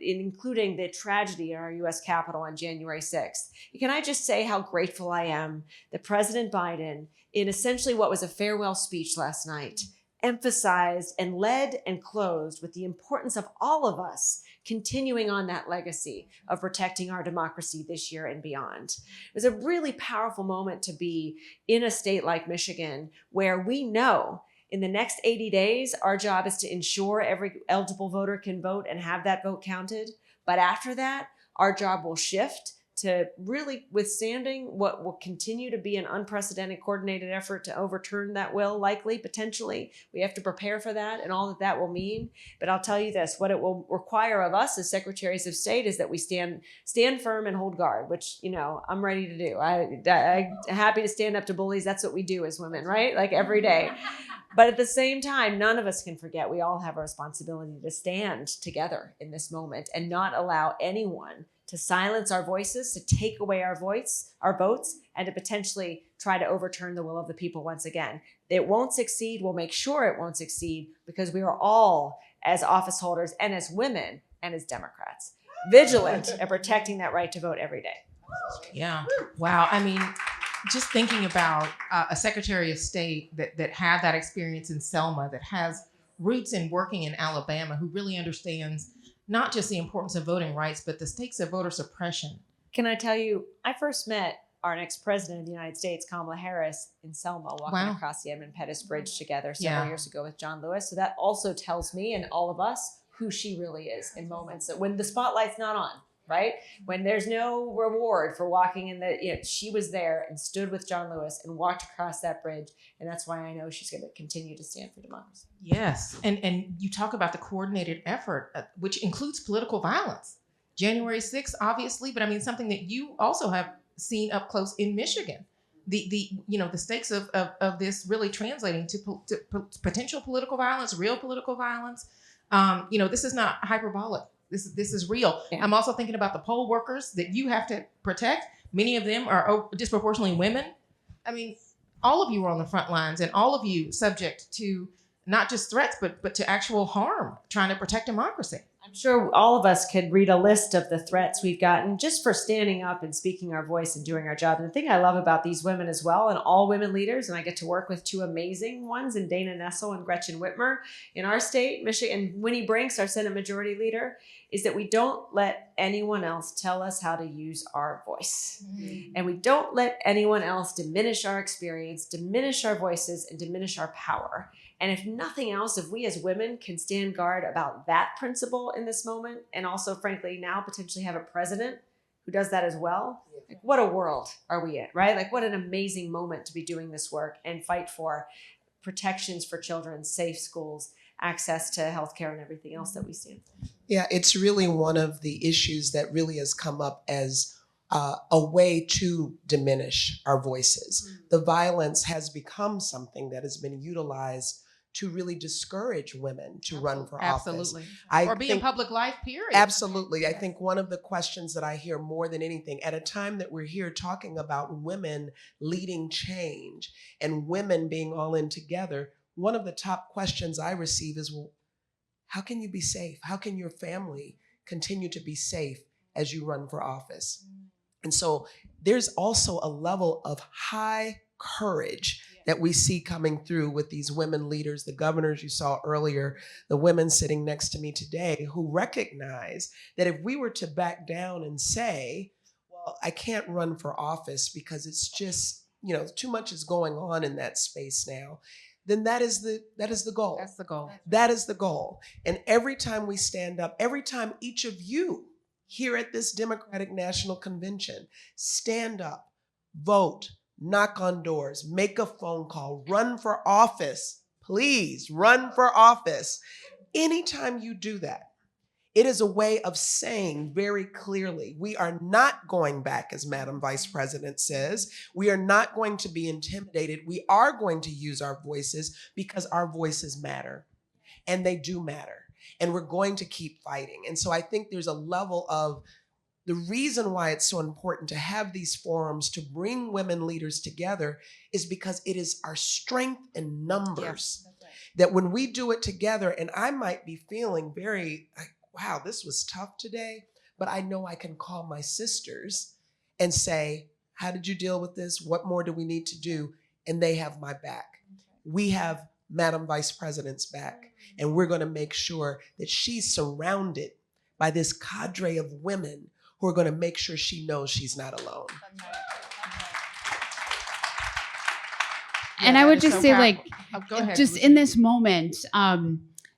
including the tragedy in our U.S. Capitol on January 6th. Can I just say how grateful I am that President Biden, in essentially what was a farewell speech last night, emphasized and led and closed with the importance of all of us continuing on that legacy of protecting our democracy this year and beyond. It was a really powerful moment to be in a state like Michigan, where we know in the next 80 days, our job is to ensure every eligible voter can vote and have that vote counted. But after that, our job will shift to really withstanding what will continue to be an unprecedented coordinated effort to overturn that will, likely, potentially. We have to prepare for that and all that that will mean. But I'll tell you this, what it will require of us as secretaries of state is that we stand firm and hold guard, which, you know, I'm ready to do. I'm happy to stand up to bullies. That's what we do as women, right? Like every day. But at the same time, none of us can forget we all have a responsibility to stand together in this moment and not allow anyone to silence our voices, to take away our votes, and to potentially try to overturn the will of the people once again. It won't succeed. We'll make sure it won't succeed because we are all, as office holders and as women and as Democrats, vigilant at protecting that right to vote every day. Yeah. Wow. I mean, just thinking about a Secretary of State that had that experience in Selma, that has roots in working in Alabama, who really understands not just the importance of voting rights, but the stakes of voter suppression. Can I tell you, I first met our next president of the United States, Kamala Harris, in Selma, walking across the Edmund Pettus Bridge together several years ago with John Lewis. So that also tells me and all of us who she really is in moments that when the spotlight's not on, right? When there's no reward for walking in the, you know, she was there and stood with John Lewis and walked across that bridge. And that's why I know she's going to continue to stand for democracy. Yes. And you talk about the coordinated effort, which includes political violence. January 6th, obviously, but I mean, something that you also have seen up close in Michigan. The stakes of this really translating to potential political violence, real political violence. This is not hyperbolic. This is real. Yeah. I'm also thinking about the poll workers that you have to protect. Many of them are disproportionately women. I mean, all of you are on the front lines, and all of you subject to not just threats, but to actual harm, trying to protect democracy. I'm sure all of us could read a list of the threats we've gotten just for standing up and speaking our voice and doing our job. And the thing I love about these women as well, and all women leaders, and I get to work with two amazing ones in Dana Nessel and Gretchen Whitmer in our state, Michigan, and Winnie Brinks, our Senate Majority Leader, is that we don't let anyone else tell us how to use our voice. Mm-hmm. And we don't let anyone else diminish our experience, diminish our voices, and diminish our power. And if nothing else, if we as women can stand guard about that principle in this moment, and also, frankly, now potentially have a president who does that as well, like what a world are we in, right? Like what an amazing moment to be doing this work and fight for protections for children, safe schools, access to healthcare, and everything else that we stand for. Yeah, it's really one of the issues that really has come up as a way to diminish our voices. Mm-hmm. The violence has become something that has been utilized to really discourage women to run for office. Absolutely. Or be in public life, period. Absolutely. I think one of the questions that I hear more than anything, at a time that we're here talking about women leading change and women being all in together, one of the top questions I receive is, well, how can you be safe? How can your family continue to be safe as you run for office? And so there's also a level of high courage that we see coming through with these women leaders, the governors you saw earlier, the women sitting next to me today, who recognize that if we were to back down and say, well, I can't run for office because it's just, too much is going on in that space now, then that is the goal. That's the goal. That is the goal. And every time we stand up, every time each of you here at this Democratic National Convention stand up, vote, knock on doors, make a phone call, run for office, please run for office. Anytime you do that, it is a way of saying very clearly, we are not going back, as Madam Vice President says. We are not going to be intimidated. We are going to use our voices because our voices matter, and they do matter, and we're going to keep fighting. And so I think there's a level of the reason why it's so important to have these forums to bring women leaders together is because it is our strength in numbers. Yes, right. That when we do it together, and I might be feeling very like, wow, this was tough today, but I know I can call my sisters and say, how did you deal with this? What more do we need to do? And they have my back. We have Madam Vice President's back. And we're going to make sure that she's surrounded by this cadre of women who are going to make sure she knows she's not alone. And I would just say, like, go ahead, just Lujan. in this moment,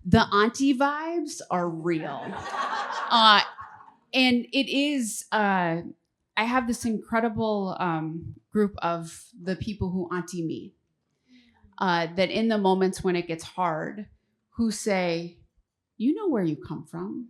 the auntie vibes are real. And it is, I have this incredible group of the people who auntie me, that in the moments when it gets hard, who say, you know where you come from,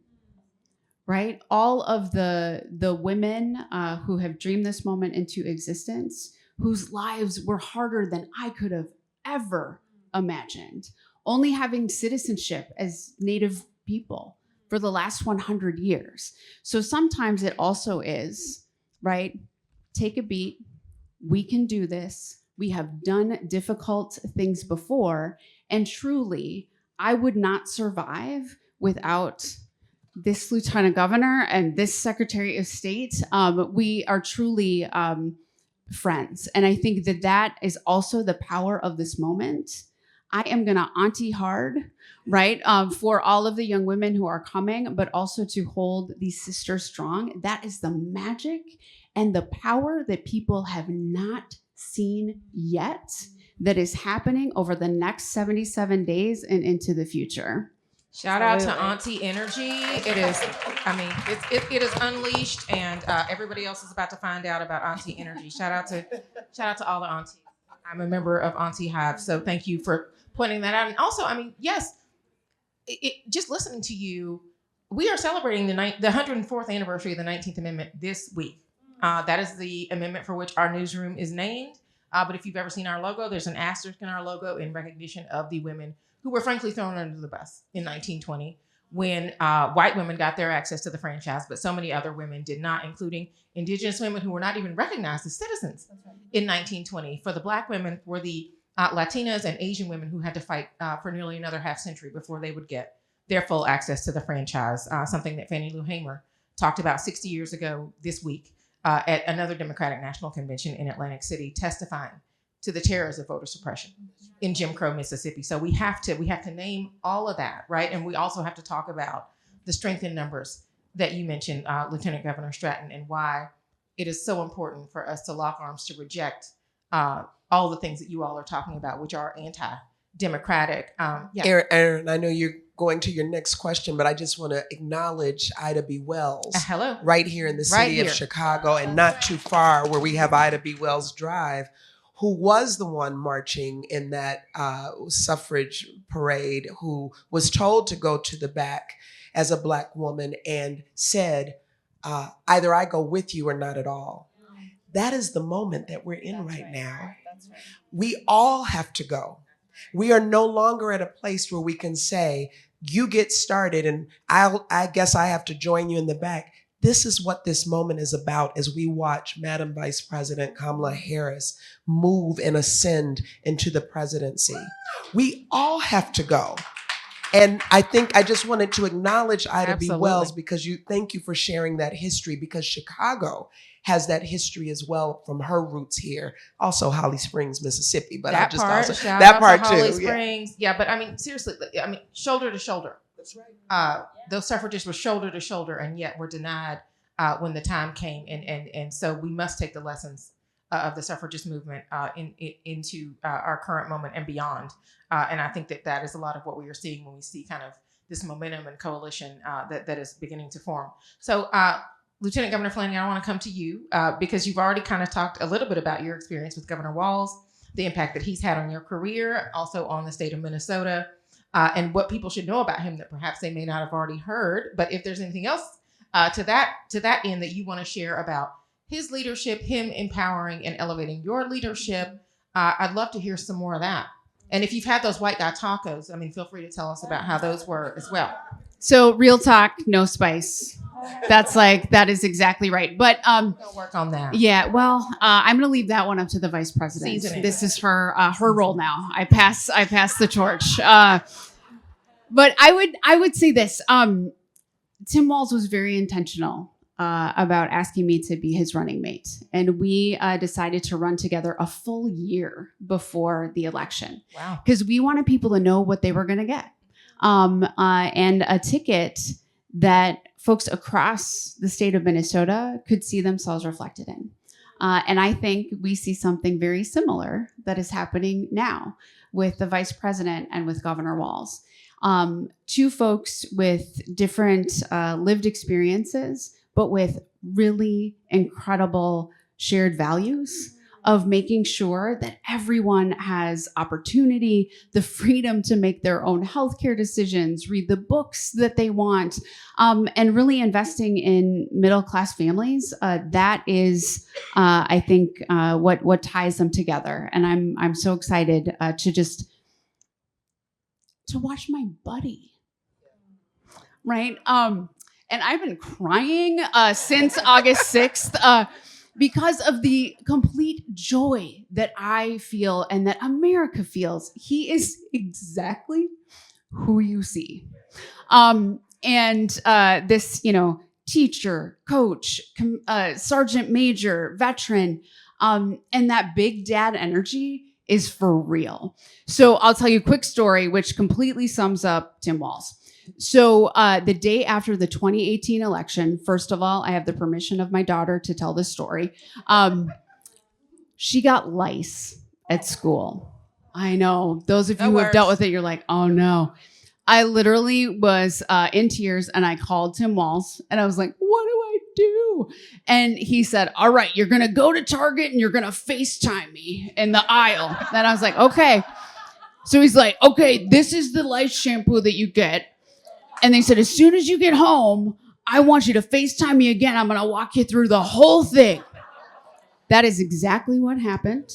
right? All of the women who have dreamed this moment into existence, whose lives were harder than I could have ever imagined, only having citizenship as Native people for the last 100 years. So sometimes it also is, right? Take a beat. We can do this. We have done difficult things before. And truly, I would not survive without this Lieutenant Governor and this Secretary of State. We are truly friends. And I think that that is also the power of this moment. I am going to auntie hard, right? For all of the young women who are coming, but also to hold these sisters strong. That is the magic and the power that people have not seen yet, that is happening over the next 77 days and into the future. Shout out to Auntie Energy. It is, I mean, it is unleashed, and everybody else is about to find out about Auntie Energy. Shout out to all the aunties. I'm a member of Auntie Hive, so thank you for pointing that out. And also, I mean, yes, just listening to you, we are celebrating the 104th anniversary of the 19th Amendment this week. That is the amendment for which our newsroom is named. But if you've ever seen our logo, there's an asterisk in our logo in recognition of the women who were frankly thrown under the bus in 1920 when white women got their access to the franchise, but so many other women did not, including indigenous women who were not even recognized as citizens in 1920. For the Black women, for the Latinas and Asian women who had to fight for nearly another half century before they would get their full access to the franchise, something that Fannie Lou Hamer talked about 60 years ago this week at another Democratic National Convention in Atlantic City, testifying to the terrors of voter suppression in Jim Crow, Mississippi. So we have to name all of that, right? And we also have to talk about the strength in numbers that you mentioned, Lieutenant Governor Stratton, and why it is so important for us to lock arms to reject all the things that you all are talking about, which are anti-democratic. Aaron, I know you're going to your next question, but I just want to acknowledge Ida B. Wells. Hello. Right here in the city of Chicago, and not too far where we have Ida B. Wells Drive, who was the one marching in that suffrage parade, who was told to go to the back as a Black woman and said, either I go with you or not at all. That is the moment that we're in right now. We all have to go. We are no longer at a place where we can say, you get started and I guess I have to join you in the back. This is what this moment is about as we watch Madam Vice President Kamala Harris move and ascend into the presidency. We all have to go. And I think I just wanted to acknowledge Ida B. Wells because thank you for sharing that history, because Chicago has that history as well from her roots here. Also Holly Springs, Mississippi, but that part too. Holly Springs. Yeah, but I mean, seriously, I mean, shoulder to shoulder. That's right. Those suffragists were shoulder to shoulder, and yet were denied when the time came. And so we must take the lessons of the suffragist movement into our current moment and beyond. And I think that is a lot of what we are seeing when we see kind of this momentum and coalition that is beginning to form. So Lieutenant Governor Flanagan, I want to come to you because you've already kind of talked a little bit about your experience with Governor Walz, the impact that he's had on your career, also on the state of Minnesota, and what people should know about him that perhaps they may not have already heard. But if there's anything else to that end that you want to share about his leadership, him empowering and elevating your leadership, I'd love to hear some more of that. And if you've had those white guy tacos, I mean, feel free to tell us about how those were as well. So real talk, no spice. That is exactly right. But we'll work on that. Yeah, well, I'm going to leave that one up to the vice president. Seasoning. This is her role now. I pass the torch. But I would say this. Tim Walz was very intentional about asking me to be his running mate. And we decided to run together a full year before the election. Wow. Because we wanted people to know what they were going to get. And a ticket that folks across the state of Minnesota could see themselves reflected in. And I think we see something very similar that is happening now with the vice president and with Governor Walz. Two folks with different lived experiences, but with really incredible shared values of making sure that everyone has opportunity, the freedom to make their own healthcare decisions, read the books that they want, and really investing in middle-class families. That is, I think, what ties them together. And I'm so excited to watch my buddy, right? And I've been crying since August 6th because of the complete joy that I feel and that America feels. He is exactly who you see. This, teacher, coach, sergeant major, veteran, and that big dad energy is for real. So I'll tell you a quick story, which completely sums up Tim Walz. So the day after the 2018 election, first of all, I have the permission of my daughter to tell this story. She got lice at school. I know. Those of you who have dealt with it, you're like, oh no. I literally was in tears and I called Tim Walz and I was like, what do I do? And he said, all right, you're going to go to Target and you're going to FaceTime me in the aisle. And I was like, okay. So he's like, okay, this is the lice shampoo that you get. And they said, as soon as you get home, I want you to FaceTime me again. I'm going to walk you through the whole thing. That is exactly what happened.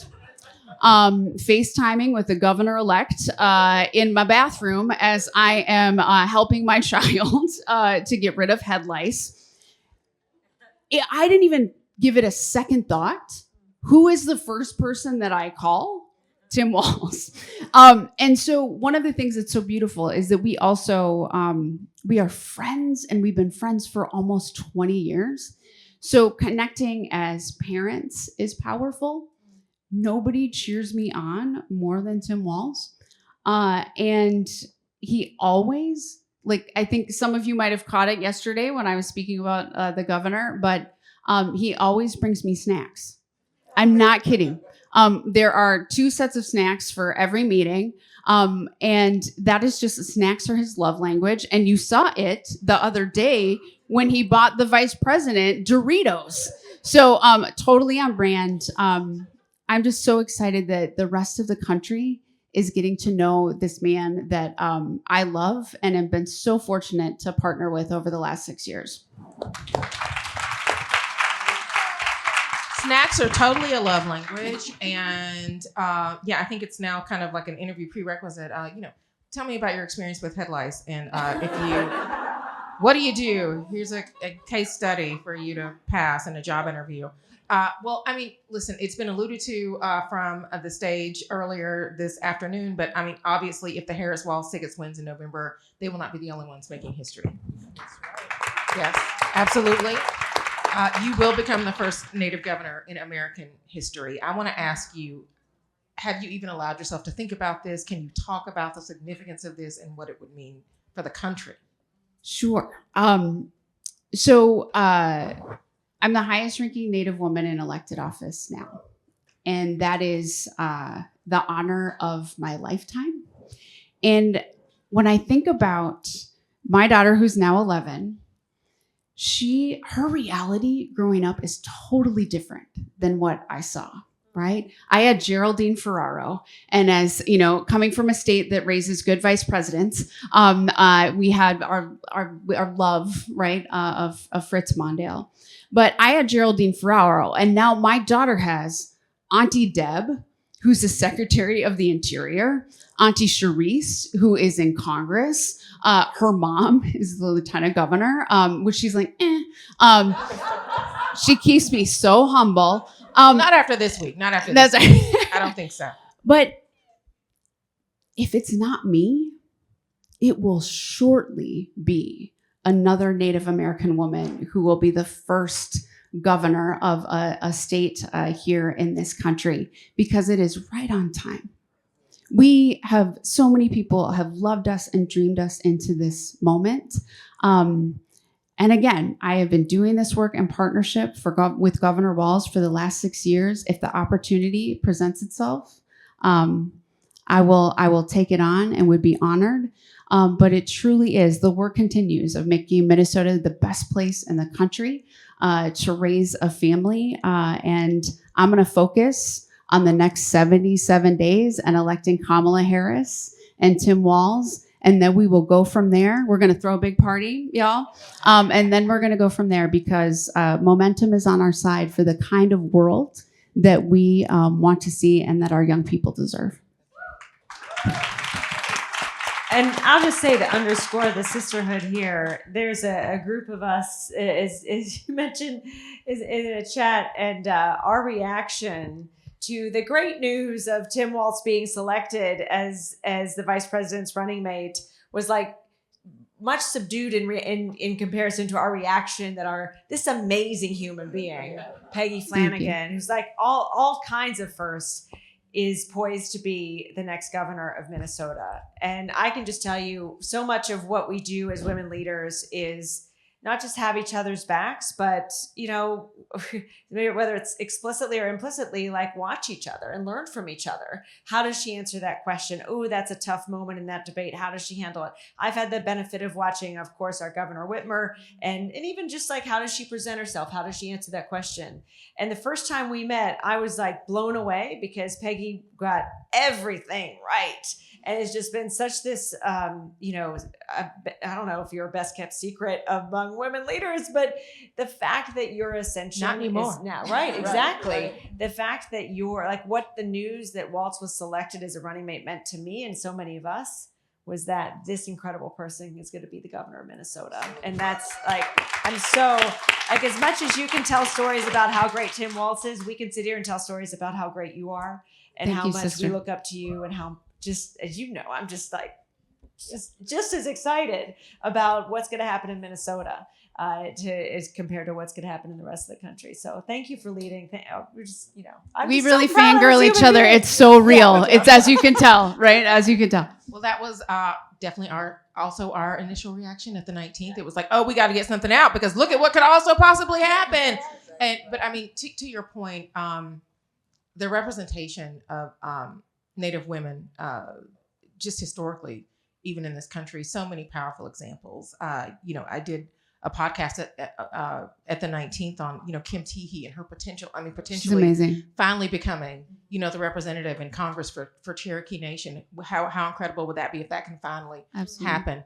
FaceTiming with the governor-elect in my bathroom as I am helping my child to get rid of head lice. I didn't even give it a second thought. Who is the first person that I call? Tim Walz. And so one of the things that's so beautiful is that we also, we are friends and we've been friends for almost 20 years. So connecting as parents is powerful. Nobody cheers me on more than Tim Walz. And he always, I think some of you might have caught it yesterday when I was speaking about the governor, but he always brings me snacks. I'm not kidding. There are 2 sets of snacks for every meeting. And that is just snacks are his love language. And you saw it the other day when he bought the vice president Doritos. So totally on brand. I'm just so excited that the rest of the country is getting to know this man that I love and have been so fortunate to partner with over the last 6 years. Snacks are totally a love language. And I think it's now kind of like an interview prerequisite. Tell me about your experience with head lice. And what do you do? Here's a case study for you to pass in a job interview. Listen, it's been alluded to from the stage earlier this afternoon, but obviously if the Harris-Walz tickets wins in November, they will not be the only ones making history. Yes, absolutely. You will become the first Native governor in American history. I want to ask you, have you even allowed yourself to think about this? Can you talk about the significance of this and what it would mean for the country? Sure. I'm the highest ranking Native woman in elected office now. And that is the honor of my lifetime. And when I think about my daughter, who's now 11, her reality growing up is totally different than what I saw, right? I had Geraldine Ferraro. And as you know, coming from a state that raises good vice presidents, we had our love, right, of Fritz Mondale. But I had Geraldine Ferraro, and now my daughter has Auntie Deb, who's the Secretary of the Interior, Auntie Charisse, who is in Congress. Her mom is the Lieutenant Governor, which she's like, She keeps me so humble. Not after this week. Not after this week. I don't think so. But if it's not me, it will shortly be another Native American woman who will be the first governor of a state here in this country, because it is right on time. We have, so many people have loved us and dreamed us into this moment. And again, I have been doing this work in partnership with Governor Walz for the last 6 years. If the opportunity presents itself, I will take it on and would be honored. But it truly is, the work continues of making Minnesota the best place in the country to raise a family. And I'm going to focus on the next 77 days and electing Kamala Harris and Tim Walz. And then we will go from there. We're going to throw a big party, y'all. And then we're going to go from there, because momentum is on our side for the kind of world that we want to see and that our young people deserve. And I'll just say, to underscore the sisterhood here, there's a group of us, as you mentioned, is in a chat, and our reaction to the great news of Tim Walz being selected as the vice president's running mate was like much subdued in comparison to our reaction that this amazing human being, Peggy Flanagan, who's like all kinds of firsts, is poised to be the next governor of Minnesota. And I can just tell you, so much of what we do as women leaders is not just have each other's backs, but, you know, whether it's explicitly or implicitly, like watch each other and learn from each other. How does she answer that question? Oh, that's a tough moment in that debate. How does she handle it? I've had the benefit of watching, of course, our Governor Whitmer, and even just like, how does she present herself? How does she answer that question? And the first time we met, I was like blown away, because Peggy got everything right. And it's just been such this, I don't know if you're a best kept secret among women leaders, but the fact that your ascension Not anymore. is now, right, exactly. Right. The fact that you're like, what the news that Walz was selected as a running mate meant to me and so many of us was that this incredible person is going to be the governor of Minnesota. And that's like, I'm so, like, as much as you can tell stories about how great Tim Walz is, we can sit here and tell stories about how great you are and Thank how you, much sister. we look up to you, and how, just as you know, I'm just like, just as excited about what's going to happen in Minnesota as compared to what's going to happen in the rest of the country. So thank you for leading. We're just, I'm We just really so proud of us fangirl each human other. beings. It's so real. Yeah. It's, as you can tell, right? As you can tell. Well, that was definitely our initial reaction at the 19th. It was like, oh, we got to get something out, because look at what could also possibly happen. But I mean, to your point, the representation of Native women, just historically, even in this country, so many powerful examples. I did a podcast at the 19th on, Kim Teehee and her potential. I mean, She's potentially amazing. finally becoming, the representative in Congress for Cherokee Nation. How incredible would that be if that can finally Absolutely. happen?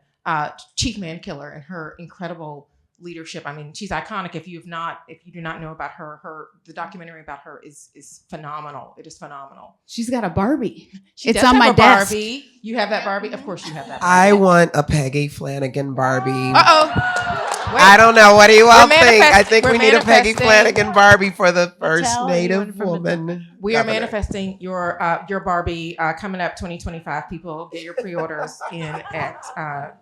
Chief Mankiller and her incredible leadership. I mean, she's iconic. If you do not know about the documentary about her is phenomenal. It is phenomenal. She's got a Barbie. She It's does on have my a desk. Barbie. You have that Barbie? Of course you have that Barbie. I want a Peggy Flanagan Barbie. Uh-oh. Wait. I don't know. What do you all think? I think We're we need a Peggy manifesting. Flanagan Barbie for the first Mattel, Native anyone from woman. We are governor. manifesting your Barbie coming up 2025. People, get your pre-orders in at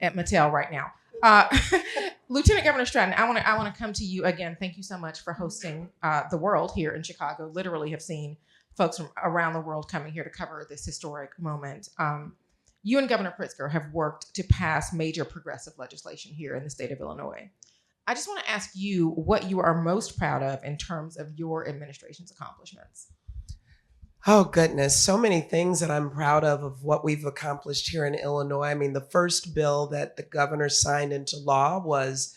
Mattel right now. Lieutenant Governor Stratton, I want to come to you again. Thank you so much for hosting the world here in Chicago. Literally have seen folks from around the world coming here to cover this historic moment. You and Governor Pritzker have worked to pass major progressive legislation here in the state of Illinois. I just want to ask you what you are most proud of in terms of your administration's accomplishments. Oh, goodness. So many things that I'm proud of what we've accomplished here in Illinois. I mean, the first bill that the governor signed into law was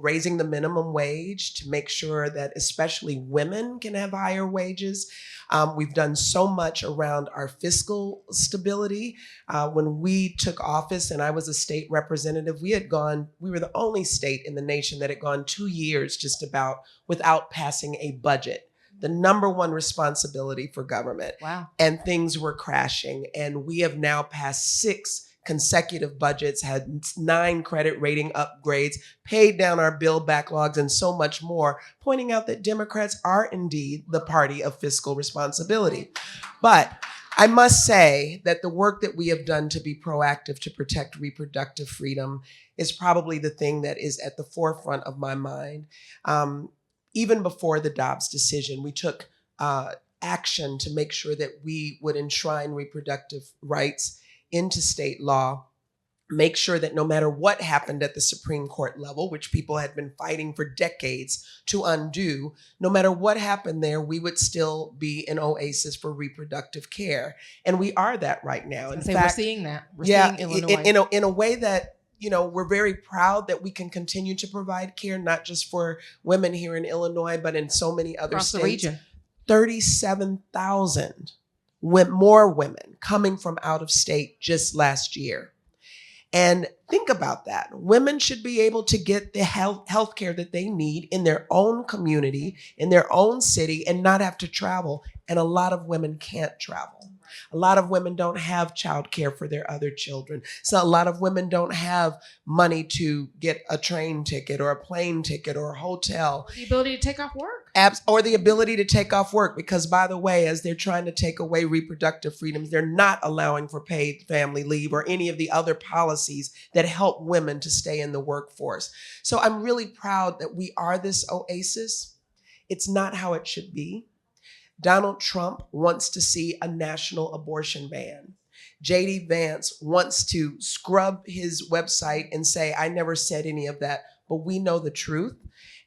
raising the minimum wage to make sure that especially women can have higher wages. We've done so much around our fiscal stability. When we took office and I was a state representative, we were the only state in the nation that had gone 2 years just about without passing a budget. The number one responsibility for government. Wow. And things were crashing. And we have now passed 6 consecutive budgets, had 9 credit rating upgrades, paid down our bill backlogs, and so much more, pointing out that Democrats are indeed the party of fiscal responsibility. But I must say that the work that we have done to be proactive to protect reproductive freedom is probably the thing that is at the forefront of my mind. Even before the Dobbs decision, we took action to make sure that we would enshrine reproductive rights into state law, make sure that no matter what happened at the Supreme Court level, which people had been fighting for decades to undo, no matter what happened there, we would still be an oasis for reproductive care. And we are that right now. In fact, we're seeing that. We're seeing Illinois. in a way that, we're very proud that we can continue to provide care, not just for women here in Illinois, but in so many other across states. the region. 37,000 more women coming from out of state just last year. And think about that. Women should be able to get the health care that they need in their own community, in their own city, and not have to travel. And a lot of women can't travel. A lot of women don't have childcare for their other children. So a lot of women don't have money to get a train ticket or a plane ticket or a hotel. The ability to take off work. Or the ability to take off work, because by the way, as they're trying to take away reproductive freedoms, they're not allowing for paid family leave or any of the other policies that help women to stay in the workforce. So I'm really proud that we are this oasis. It's not how it should be. Donald Trump wants to see a national abortion ban. J.D. Vance wants to scrub his website and say, I never said any of that, but we know the truth.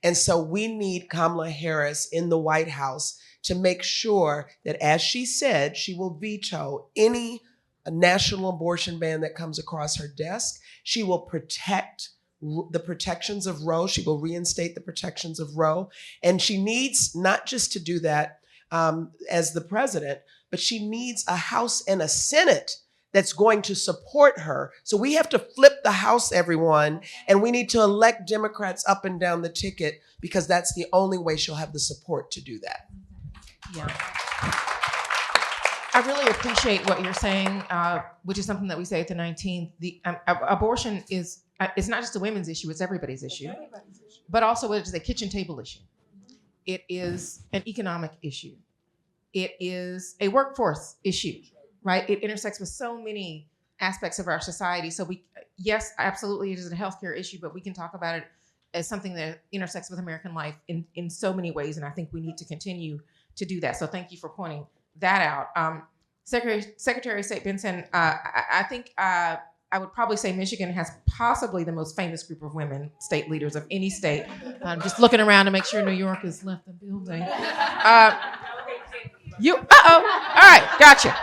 And so we need Kamala Harris in the White House to make sure that, as she said, she will veto any national abortion ban that comes across her desk. She will protect the protections of Roe. She will reinstate the protections of Roe. And she needs not just to do that as the president, but she needs a House and a Senate that's going to support her. So we have to flip the House, everyone, and we need to elect Democrats up and down the ticket, because that's the only way she'll have the support to do that. Yeah. I really appreciate what you're saying, which is something that we say at the 19th. The abortion is, it's not just a women's issue, it's everybody's issue, but also it is a kitchen table issue. It is an economic issue. It is a workforce issue. Right? It intersects with so many aspects of our society. So yes, absolutely, it is a healthcare issue, but we can talk about it as something that intersects with American life in so many ways. And I think we need to continue to do that. So thank you for pointing that out. Secretary of State Benson, I think I would probably say Michigan has possibly the most famous group of women state leaders of any state. I'm just looking around to make sure New York has left the building. All right, gotcha.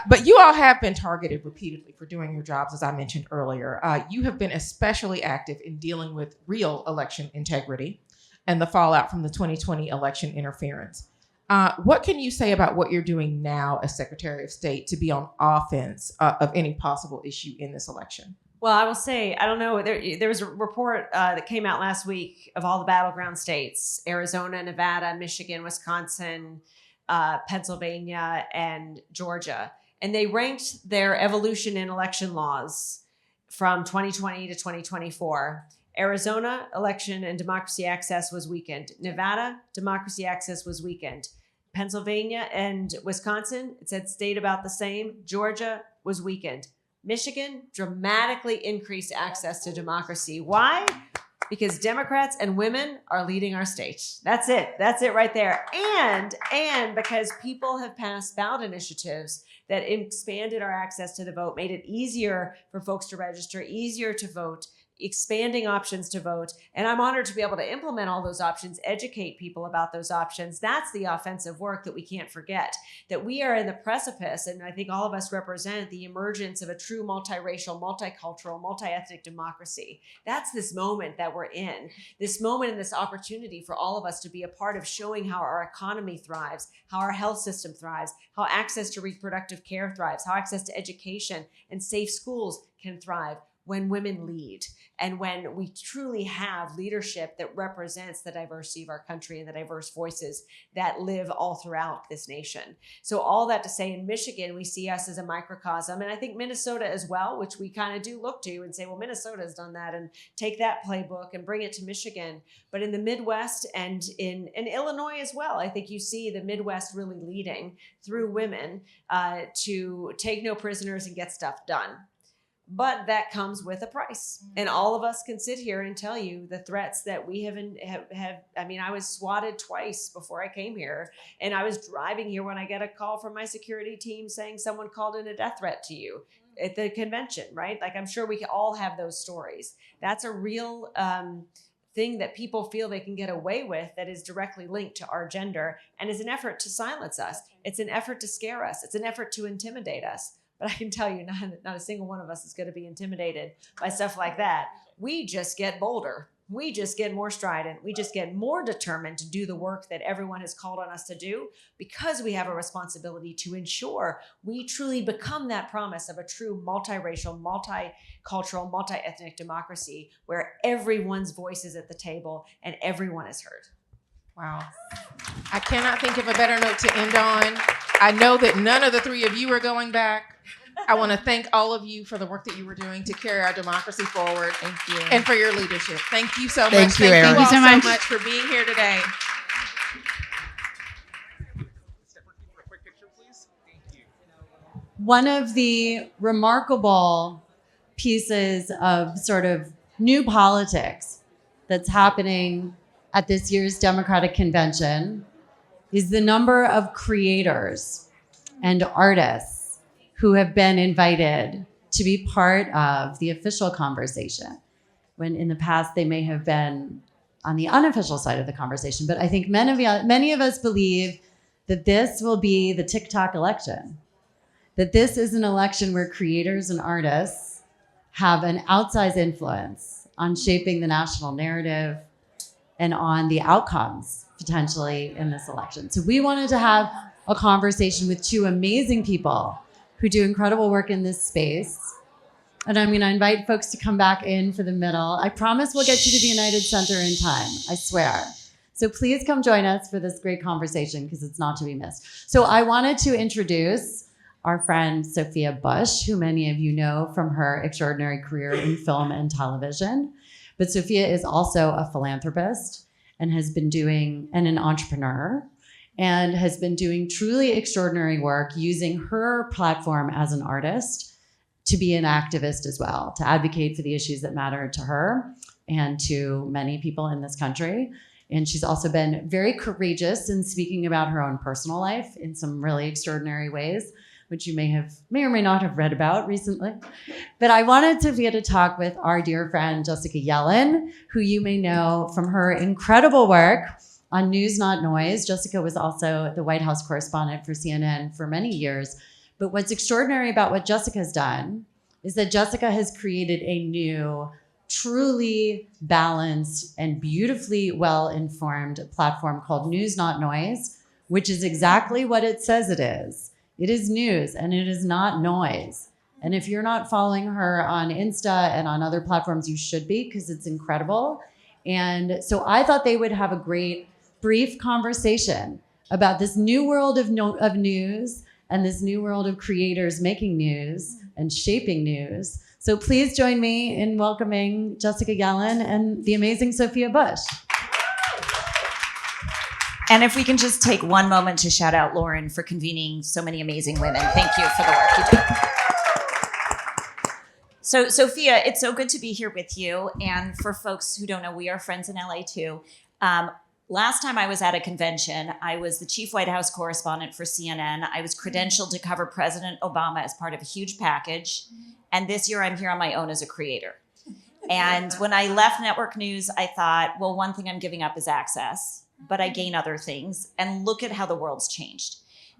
But you all have been targeted repeatedly for doing your jobs, as I mentioned earlier. You have been especially active in dealing with real election integrity and the fallout from the 2020 election interference. What can you say about what you're doing now as Secretary of State to be on offense of any possible issue in this election? Well, I will say, I don't know, there was a report that came out last week of all the battleground states: Arizona, Nevada, Michigan, Wisconsin, Pennsylvania, and Georgia. And they ranked their evolution in election laws from 2020 to 2024. Arizona, election and democracy access was weakened. Nevada, democracy access was weakened. Pennsylvania and Wisconsin, it said stayed about the same. Georgia was weakened. Michigan dramatically increased access to democracy. Why? Because Democrats and women are leading our state. That's it. That's it right there. And because people have passed ballot initiatives that expanded our access to the vote, made it easier for folks to register, easier to vote, expanding options to vote. And I'm honored to be able to implement all those options, educate people about those options. That's the offensive work that we can't forget, that we are in the precipice, and I think all of us represent the emergence of a true multiracial, multicultural, multi-ethnic democracy. That's this moment that we're in, this moment and this opportunity for all of us to be a part of showing how our economy thrives, how our health system thrives, how access to reproductive care thrives, how access to education and safe schools can thrive. when women lead and when we truly have leadership that represents the diversity of our country and the diverse voices that live all throughout this nation. So all that to say, in Michigan, we see us as a microcosm, and I think Minnesota as well, which we kind of do look to and say, well, Minnesota has done that, and take that playbook and bring it to Michigan. But in the Midwest and in Illinois as well, I think you see the Midwest really leading through women to take no prisoners and get stuff done. But that comes with a price. And all of us can sit here and tell you the threats that we have. I mean, I was swatted twice before I came here. And I was driving here when I get a call from my security team saying someone called in a death threat to you at the convention, right? Like, I'm sure we can all have those stories. That's a real thing that people feel they can get away with that is directly linked to our gender and is an effort to silence us. It's an effort to scare us. It's an effort to intimidate us. But I can tell you, not a single one of us is going to be intimidated by stuff like that. We just get bolder. We just get more strident. We just get more determined to do the work that everyone has called on us to do, because we have a responsibility to ensure we truly become that promise of a true multiracial, multicultural, multi-ethnic democracy where everyone's voice is at the table and everyone is heard. Wow. I cannot think of a better note to end on. I know that none of the three of you are going back. I want to thank all of you for the work that you were doing to carry our democracy forward. Thank you. And for your leadership. Thank you so much. Thank you, Erin. Thank you all Thank you so so much for being here today. One of the remarkable pieces of sort of new politics that's happening at this year's Democratic Convention is the number of creators and artists who have been invited to be part of the official conversation, when in the past they may have been on the unofficial side of the conversation. But I think many of us believe that this will be the TikTok election, that this is an election where creators and artists have an outsized influence on shaping the national narrative and on the outcomes potentially in this election. So we wanted to have a conversation with two amazing people who do incredible work in this space. And I'm gonna invite folks to come back in for the middle. I promise we'll get you to the United Center in time, I swear. So please come join us for this great conversation, because it's not to be missed. So I wanted to introduce our friend Sophia Bush, who many of you know from her extraordinary career in film and television. But Sophia is also a philanthropist and has been doing, and an entrepreneur, and has been doing truly extraordinary work using her platform as an artist to be an activist as well, to advocate for the issues that matter to her and to many people in this country. And she's also been very courageous in speaking about her own personal life in some really extraordinary ways, which you may or may not have read about recently. But I wanted Sophia to talk with our dear friend, Jessica Yellen, who you may know from her incredible work on News Not Noise. Jessica was also the White House correspondent for CNN for many years. But what's extraordinary about what Jessica's done is that Jessica has created a new, truly balanced and beautifully well-informed platform called News Not Noise, which is exactly what it says it is. It is news and it is not noise. And if you're not following her on Insta and on other platforms, you should be, because it's incredible. And so I thought they would have a great brief conversation about this new world of news and this new world of creators making news and shaping news. So please join me in welcoming Jessica Yellen and the amazing Sophia Bush. And if we can just take one moment to shout out Lauren for convening so many amazing women. Thank you for the work you do. So, Sophia, it's so good to be here with you. And for folks who don't know, we are friends in LA too. Last time I was at a convention, I was the chief White House correspondent for CNN. I was credentialed to cover President Obama as part of a huge package. And this year I'm here on my own as a creator. And when I left Network News, I thought, well, one thing I'm giving up is access, but I gain other things. And look at how the world's changed.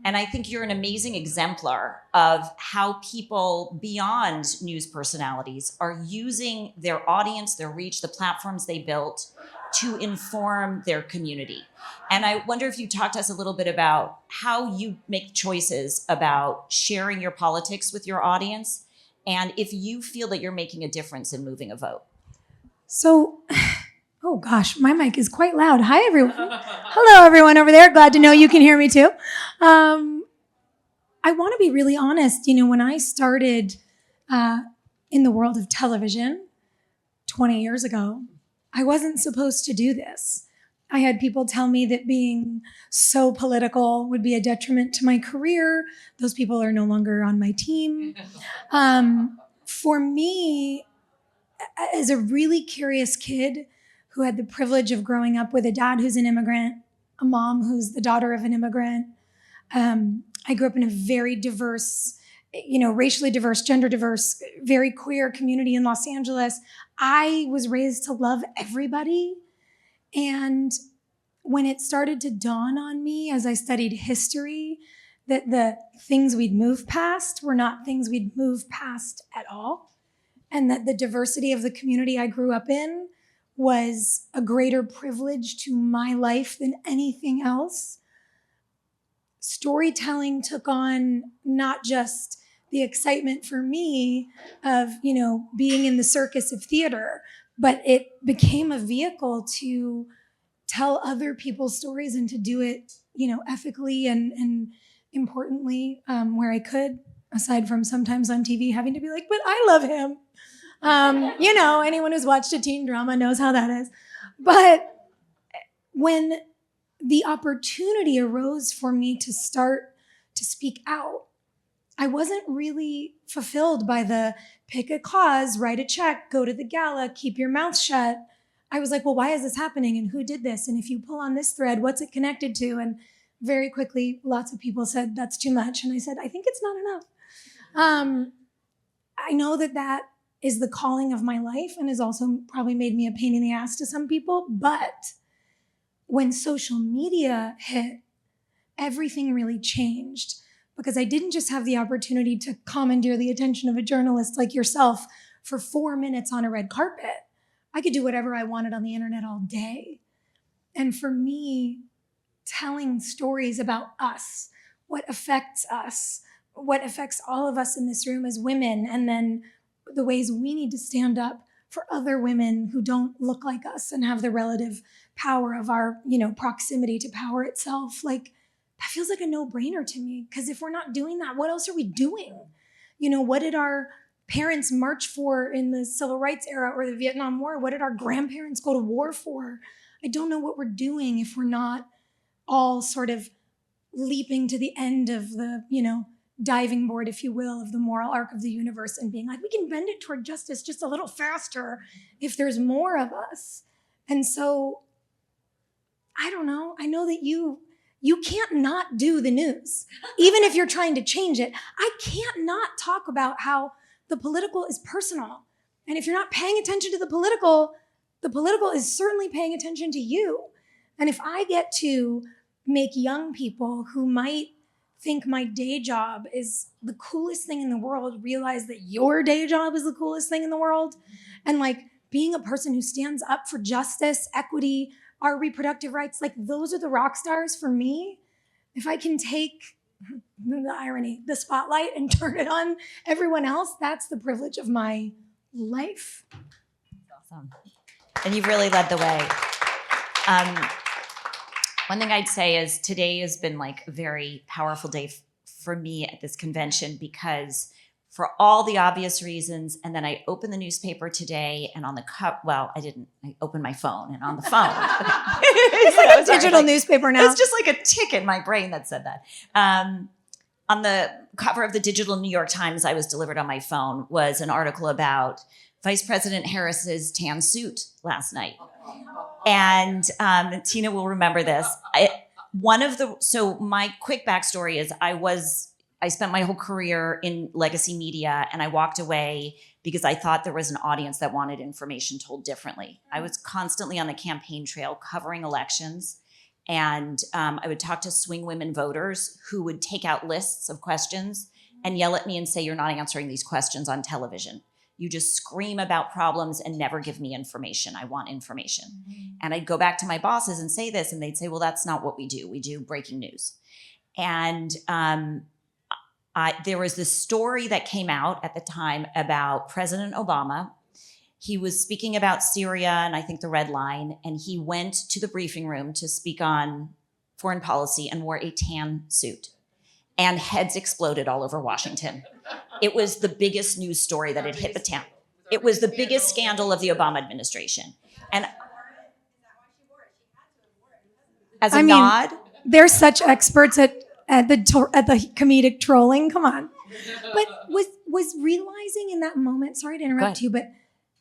And I think you're an amazing exemplar of how people beyond news personalities are using their audience, their reach, the platforms they built to inform their community. And I wonder if you talk to us a little bit about how you make choices about sharing your politics with your audience and if you feel that you're making a difference in moving a vote. So, oh gosh, my mic is quite loud. Hi, everyone. Hello, everyone over there. Glad to know you can hear me too. I want to be really honest. When I started in the world of television 20 years ago, I wasn't supposed to do this. I had people tell me that being so political would be a detriment to my career. Those people are no longer on my team. For me, as a really curious kid who had the privilege of growing up with a dad who's an immigrant, a mom who's the daughter of an immigrant, I grew up in a very diverse, racially diverse, gender diverse, very queer community in Los Angeles. I was raised to love everybody. And when it started to dawn on me as I studied history, that the things we'd moved past were not things we'd moved past at all, and that the diversity of the community I grew up in was a greater privilege to my life than anything else, storytelling took on not just the excitement for me of, being in the circus of theater, but it became a vehicle to tell other people's stories and to do it, ethically and importantly, where I could, aside from sometimes on TV having to be like, but I love him. Anyone who's watched a teen drama knows how that is. But when the opportunity arose for me to start to speak out, I wasn't really fulfilled by the pick a cause, write a check, go to the gala, keep your mouth shut. I was like, well, why is this happening? And who did this? And if you pull on this thread, what's it connected to? And very quickly, lots of people said, that's too much. And I said, I think it's not enough. I know that is the calling of my life and has also probably made me a pain in the ass to some people. But when social media hit, everything really changed, because I didn't just have the opportunity to commandeer the attention of a journalist like yourself for 4 minutes on a red carpet. I could do whatever I wanted on the internet all day. And for me, telling stories about us, what affects us, what affects all of us in this room as women, and then the ways we need to stand up for other women who don't look like us and have the relative power of our, proximity to power itself. Like, that feels like a no-brainer to me, because if we're not doing that, what else are we doing? What did our parents march for in the civil rights era or the Vietnam War? What did our grandparents go to war for? I don't know what we're doing if we're not all sort of leaping to the end of the, diving board, if you will, of the moral arc of the universe and being like, we can bend it toward justice just a little faster if there's more of us. And so, I don't know. I know that you can't not do the news, even if you're trying to change it. I can't not talk about how the political is personal. And if you're not paying attention to the political is certainly paying attention to you. And if I get to make young people who might think my day job is the coolest thing in the world realize that your day job is the coolest thing in the world, and like being a person who stands up for justice, equity, our reproductive rights, like those are the rock stars for me. If I can take the irony, the spotlight, and turn it on everyone else, that's the privilege of my life. Awesome. And you've really led the way. One thing I'd say is today has been like a very powerful day for me at this convention, because for all the obvious reasons, and then I opened the newspaper today, and on the I opened my phone, and on the phone. It's like a digital newspaper now. It's just like a tick in my brain that said that. On the cover of the digital New York Times I was delivered on my phone was an article about Vice President Harris's tan suit last night. And Tina will remember this. So my quick backstory is I spent my whole career in legacy media, and I walked away because I thought there was an audience that wanted information told differently. I was constantly on the campaign trail covering elections, and I would talk to swing women voters who would take out lists of questions and yell at me and say, you're not answering these questions on television. You just scream about problems and never give me information. I want information. Mm-hmm. And I'd go back to my bosses and say this, and they'd say, well, that's not what we do. We do breaking news. And There was this story that came out at the time about President Obama. He was speaking about Syria and I think the Red Line, and he went to the briefing room to speak on foreign policy and wore a tan suit. And heads exploded all over Washington. It was the biggest news story that had hit the town. It was the biggest scandal of the Obama administration. And as a nod, they're such experts at the comedic trolling. Come on. But was realizing in that moment, sorry to interrupt you, but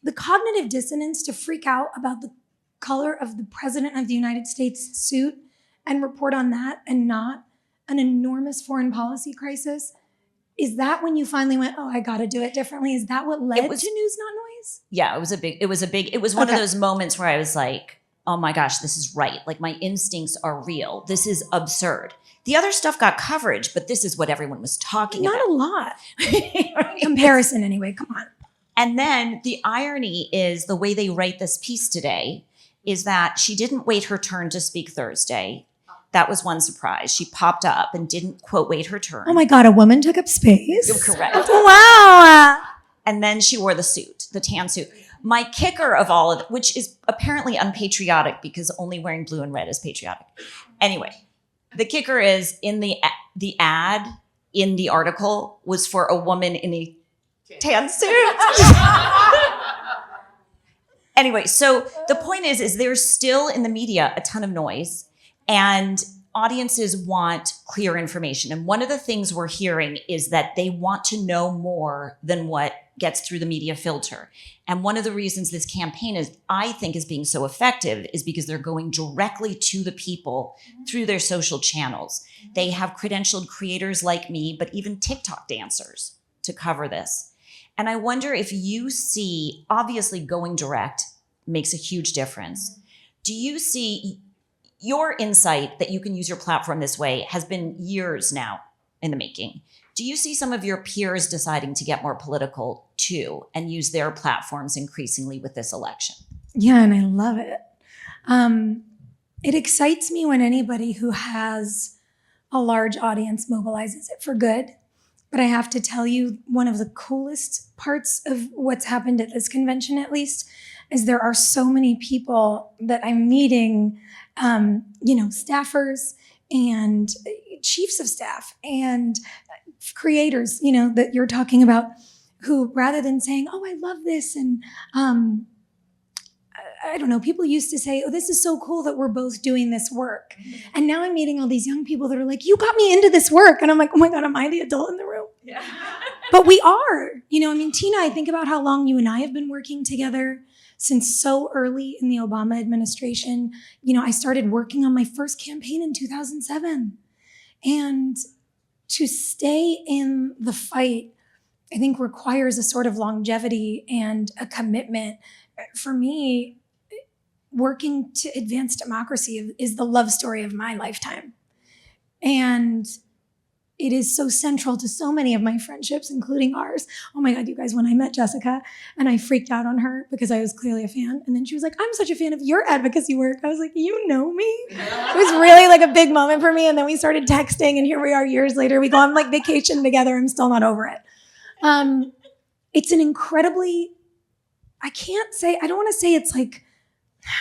the cognitive dissonance to freak out about the color of the president of the United States suit and report on that and not an enormous foreign policy crisis, is that when you finally went, oh, I got to do it differently? Is that what led to News Not Noise? Yeah, it was one of those moments where I was like, oh my gosh, this is right. Like my instincts are real. This is absurd. The other stuff got coverage, but this is what everyone was talking about. Not a lot. Comparison anyway, come on. And then the irony is the way they write this piece today is that she didn't wait her turn to speak Thursday. That was one surprise. She popped up and didn't, quote, wait her turn. Oh my God, a woman took up space? You're correct. Wow. And then she wore the suit, the tan suit. My kicker of all of it, which is apparently unpatriotic because only wearing blue and red is patriotic. Anyway, the kicker is in the ad in the article was for a woman in a tan suit. Anyway, so the point is there's still in the media a ton of noise. And audiences want clear information. And one of the things we're hearing is that they want to know more than what gets through the media filter. And one of the reasons this campaign I think is being so effective is because they're going directly to the people through their social channels. They have credentialed creators like me, but even TikTok dancers to cover this. And I wonder if you see, obviously going direct makes a huge difference. Do you see your insight that you can use your platform this way has been years now in the making? Do you see some of your peers deciding to get more political too and use their platforms increasingly with this election? Yeah, and I love it. It excites me when anybody who has a large audience mobilizes it for good. But I have to tell you, one of the coolest parts of what's happened at this convention, at least, is there are so many people that I'm meeting, staffers and chiefs of staff and creators, that you're talking about, who rather than saying, oh, I love this, and I don't know, people used to say, oh, this is so cool that we're both doing this work. And now I'm meeting all these young people that are like, you got me into this work. And I'm like, oh my God, am I the adult in the room? Yeah. But we are, Tina, I think about how long you and I have been working together since so early in the Obama administration. I started working on my first campaign in 2007. And to stay in the fight, I think requires a sort of longevity and a commitment. For me, working to advance democracy is the love story of my lifetime. And it is so central to so many of my friendships, including ours. Oh my God, you guys, when I met Jessica and I freaked out on her because I was clearly a fan. And then she was like, I'm such a fan of your advocacy work. I was like, you know me? It was really like a big moment for me. And then we started texting and here we are years later. We go on like vacation together. I'm still not over it. It's an incredibly, I don't want to say it's like,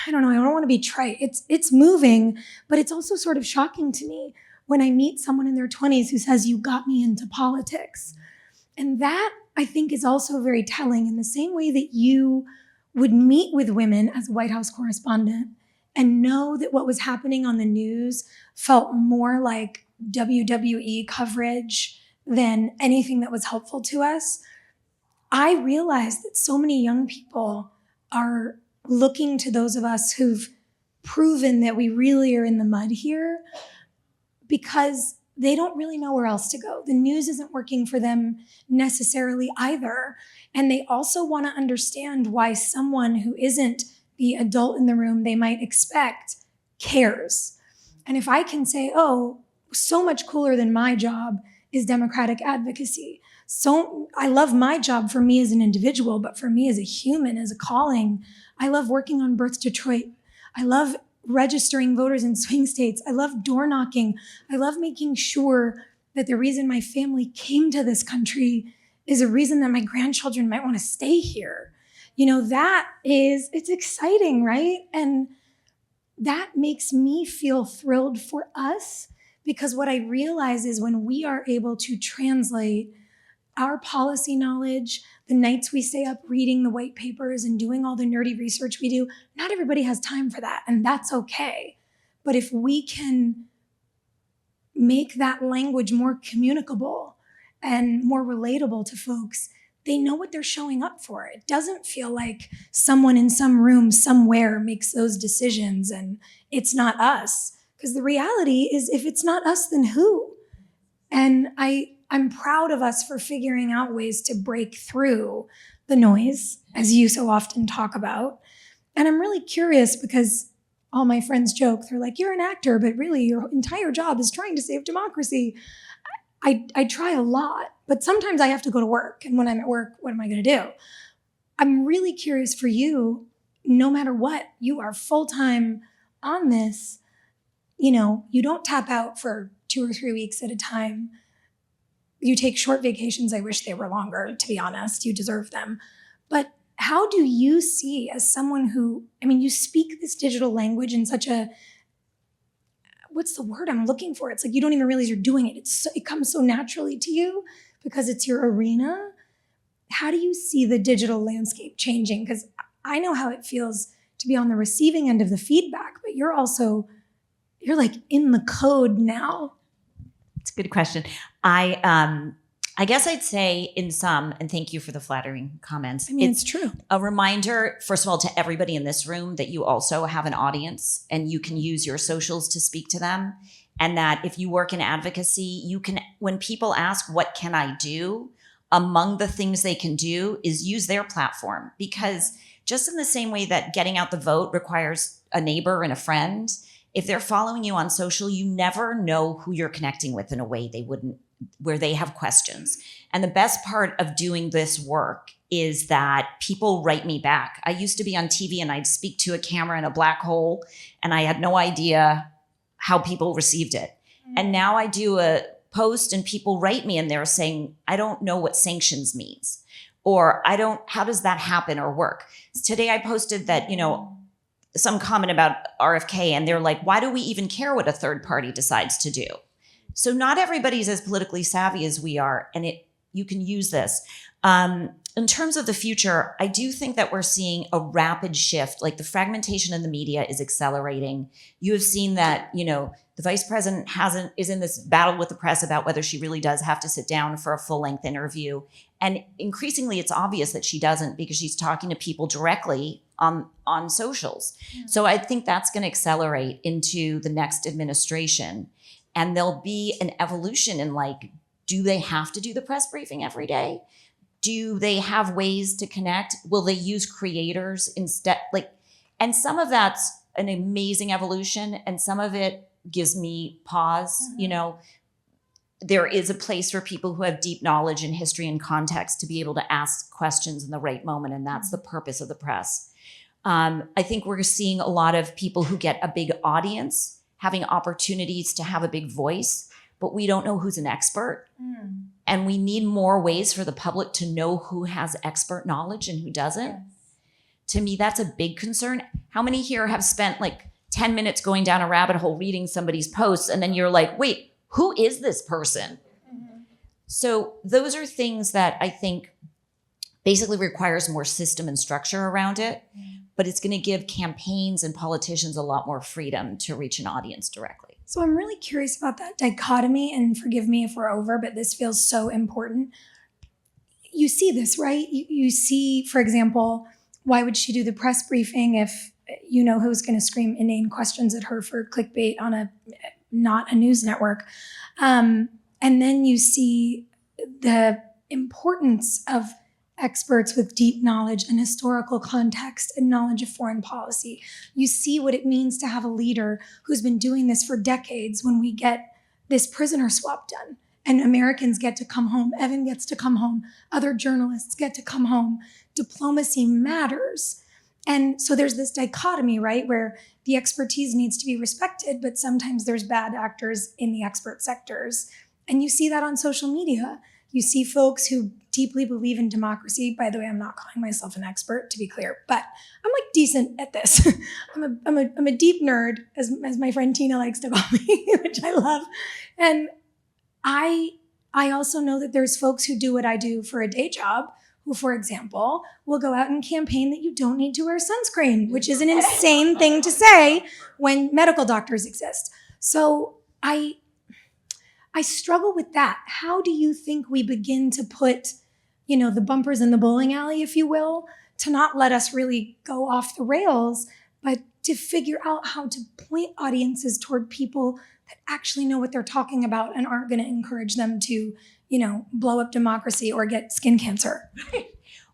I don't want to be trite. It's moving, but it's also sort of shocking to me when I meet someone in their 20s who says, you got me into politics. And that, I think, is also very telling, in the same way that you would meet with women as a White House correspondent and know that what was happening on the news felt more like WWE coverage than anything that was helpful to us. I realized that so many young people are looking to those of us who've proven that we really are in the mud here, because they don't really know where else to go. The news isn't working for them necessarily either. And they also want to understand why someone who isn't the adult in the room they might expect cares. And if I can say, oh, so much cooler than my job is democratic advocacy. So I love my job for me as an individual, but for me as a human, as a calling, I love working on Birth Detroit. I love registering voters in swing states. I love door knocking. I love making sure that the reason my family came to this country is a reason that my grandchildren might want to stay here. It's exciting, right? And that makes me feel thrilled for us, because what I realize is when we are able to translate our policy knowledge, the nights we stay up reading the white papers and doing all the nerdy research we do, not everybody has time for that, and that's okay. But if we can make that language more communicable and more relatable to folks, they know what they're showing up for. It doesn't feel like someone in some room somewhere makes those decisions and it's not us. Because the reality is, if it's not us, then who? And I'm proud of us for figuring out ways to break through the noise, as you so often talk about. And I'm really curious because all my friends joke, they're like, you're an actor, but really your entire job is trying to save democracy. I try a lot, but sometimes I have to go to work. And when I'm at work, what am I going to do? I'm really curious for you, no matter what, you are full-time on this. You don't tap out for 2 or 3 weeks at a time. You take short vacations. I wish they were longer, to be honest. You deserve them. But how do you see, as someone who, you speak this digital language in such a, what's the word I'm looking for? It's like you don't even realize you're doing it. It comes so naturally to you because it's your arena. How do you see the digital landscape changing? Because I know how it feels to be on the receiving end of the feedback, but you're like in the code now. It's a good question. I guess I'd say in some, and thank you for the flattering comments. It's true. A reminder, first of all, to everybody in this room that you also have an audience and you can use your socials to speak to them. And that if you work in advocacy, you can, when people ask, what can I do? Among the things they can do is use their platform, because just in the same way that getting out the vote requires a neighbor and a friend, if they're following you on social, you never know who you're connecting with in a way they wouldn't, where they have questions. And the best part of doing this work is that people write me back. I used to be on TV and I'd speak to a camera in a black hole and I had no idea how people received it. And now I do a post and people write me and they're saying, I don't know what sanctions means, or how does that happen or work? Today I posted that, some comment about RFK and they're like, why do we even care what a third party decides to do? So not everybody's as politically savvy as we are, and you can use this. In terms of the future, I do think that we're seeing a rapid shift, like the fragmentation in the media is accelerating. You have seen that, the vice president is in this battle with the press about whether she really does have to sit down for a full-length interview. And increasingly, it's obvious that she doesn't, because she's talking to people directly on socials. Yeah. So I think that's going to accelerate into the next administration. And there'll be an evolution in do they have to do the press briefing every day? Do they have ways to connect? Will they use creators instead? And some of that's an amazing evolution, and some of it gives me pause. Mm-hmm. There is a place for people who have deep knowledge in history and context to be able to ask questions in the right moment, and that's the purpose of the press. I think we're seeing a lot of people who get a big audience having opportunities to have a big voice, but we don't know who's an expert. Mm. And we need more ways for the public to know who has expert knowledge and who doesn't. Yes. To me, that's a big concern. How many here have spent 10 minutes going down a rabbit hole reading somebody's posts, and then you're like, wait, who is this person? Mm-hmm. So those are things that I think basically requires more system and structure around it. Mm-hmm. But it's going to give campaigns and politicians a lot more freedom to reach an audience directly. So I'm really curious about that dichotomy, and forgive me if we're over, but this feels so important. You see this, right? You see, for example, why would she do the press briefing if who's going to scream inane questions at her for clickbait on not a news network? And then you see the importance of experts with deep knowledge and historical context and knowledge of foreign policy. You see what it means to have a leader who's been doing this for decades when we get this prisoner swap done and Americans get to come home. Evan gets to come home. Other journalists get to come home. Diplomacy matters. And so there's this dichotomy, right, where the expertise needs to be respected, but sometimes there's bad actors in the expert sectors. And you see that on social media. You see folks who deeply believe in democracy. By the way, I'm not calling myself an expert, to be clear, but I'm like decent at this. I'm a deep nerd, as my friend Tina likes to call me, which I love. And I also know that there's folks who do what I do for a day job, who, for example, will go out and campaign that you don't need to wear sunscreen, which is an insane thing to say when medical doctors exist. So I struggle with that. How do you think we begin to put, the bumpers in the bowling alley, if you will, to not let us really go off the rails, but to figure out how to point audiences toward people that actually know what they're talking about and aren't going to encourage them to, blow up democracy or get skin cancer?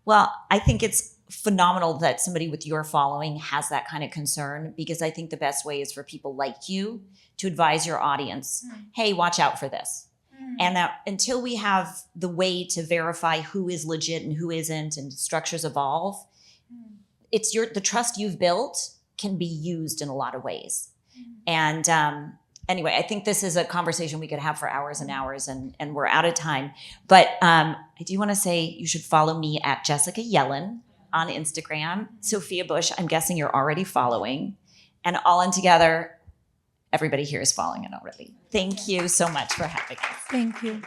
Well, I think it's phenomenal that somebody with your following has that kind of concern, because I think the best way is for people like you to advise your audience, hey, watch out for this. And that until we have the way to verify who is legit and who isn't, and structures evolve, it's the trust you've built can be used in a lot of ways. And anyway, I think this is a conversation we could have for hours and hours, and we're out of time. But I do want to say you should follow me at Jessica Yellen on Instagram. Sophia Bush, I'm guessing you're already following. And All In Together, everybody here is following it already. Thank you so much for having us. Thank you.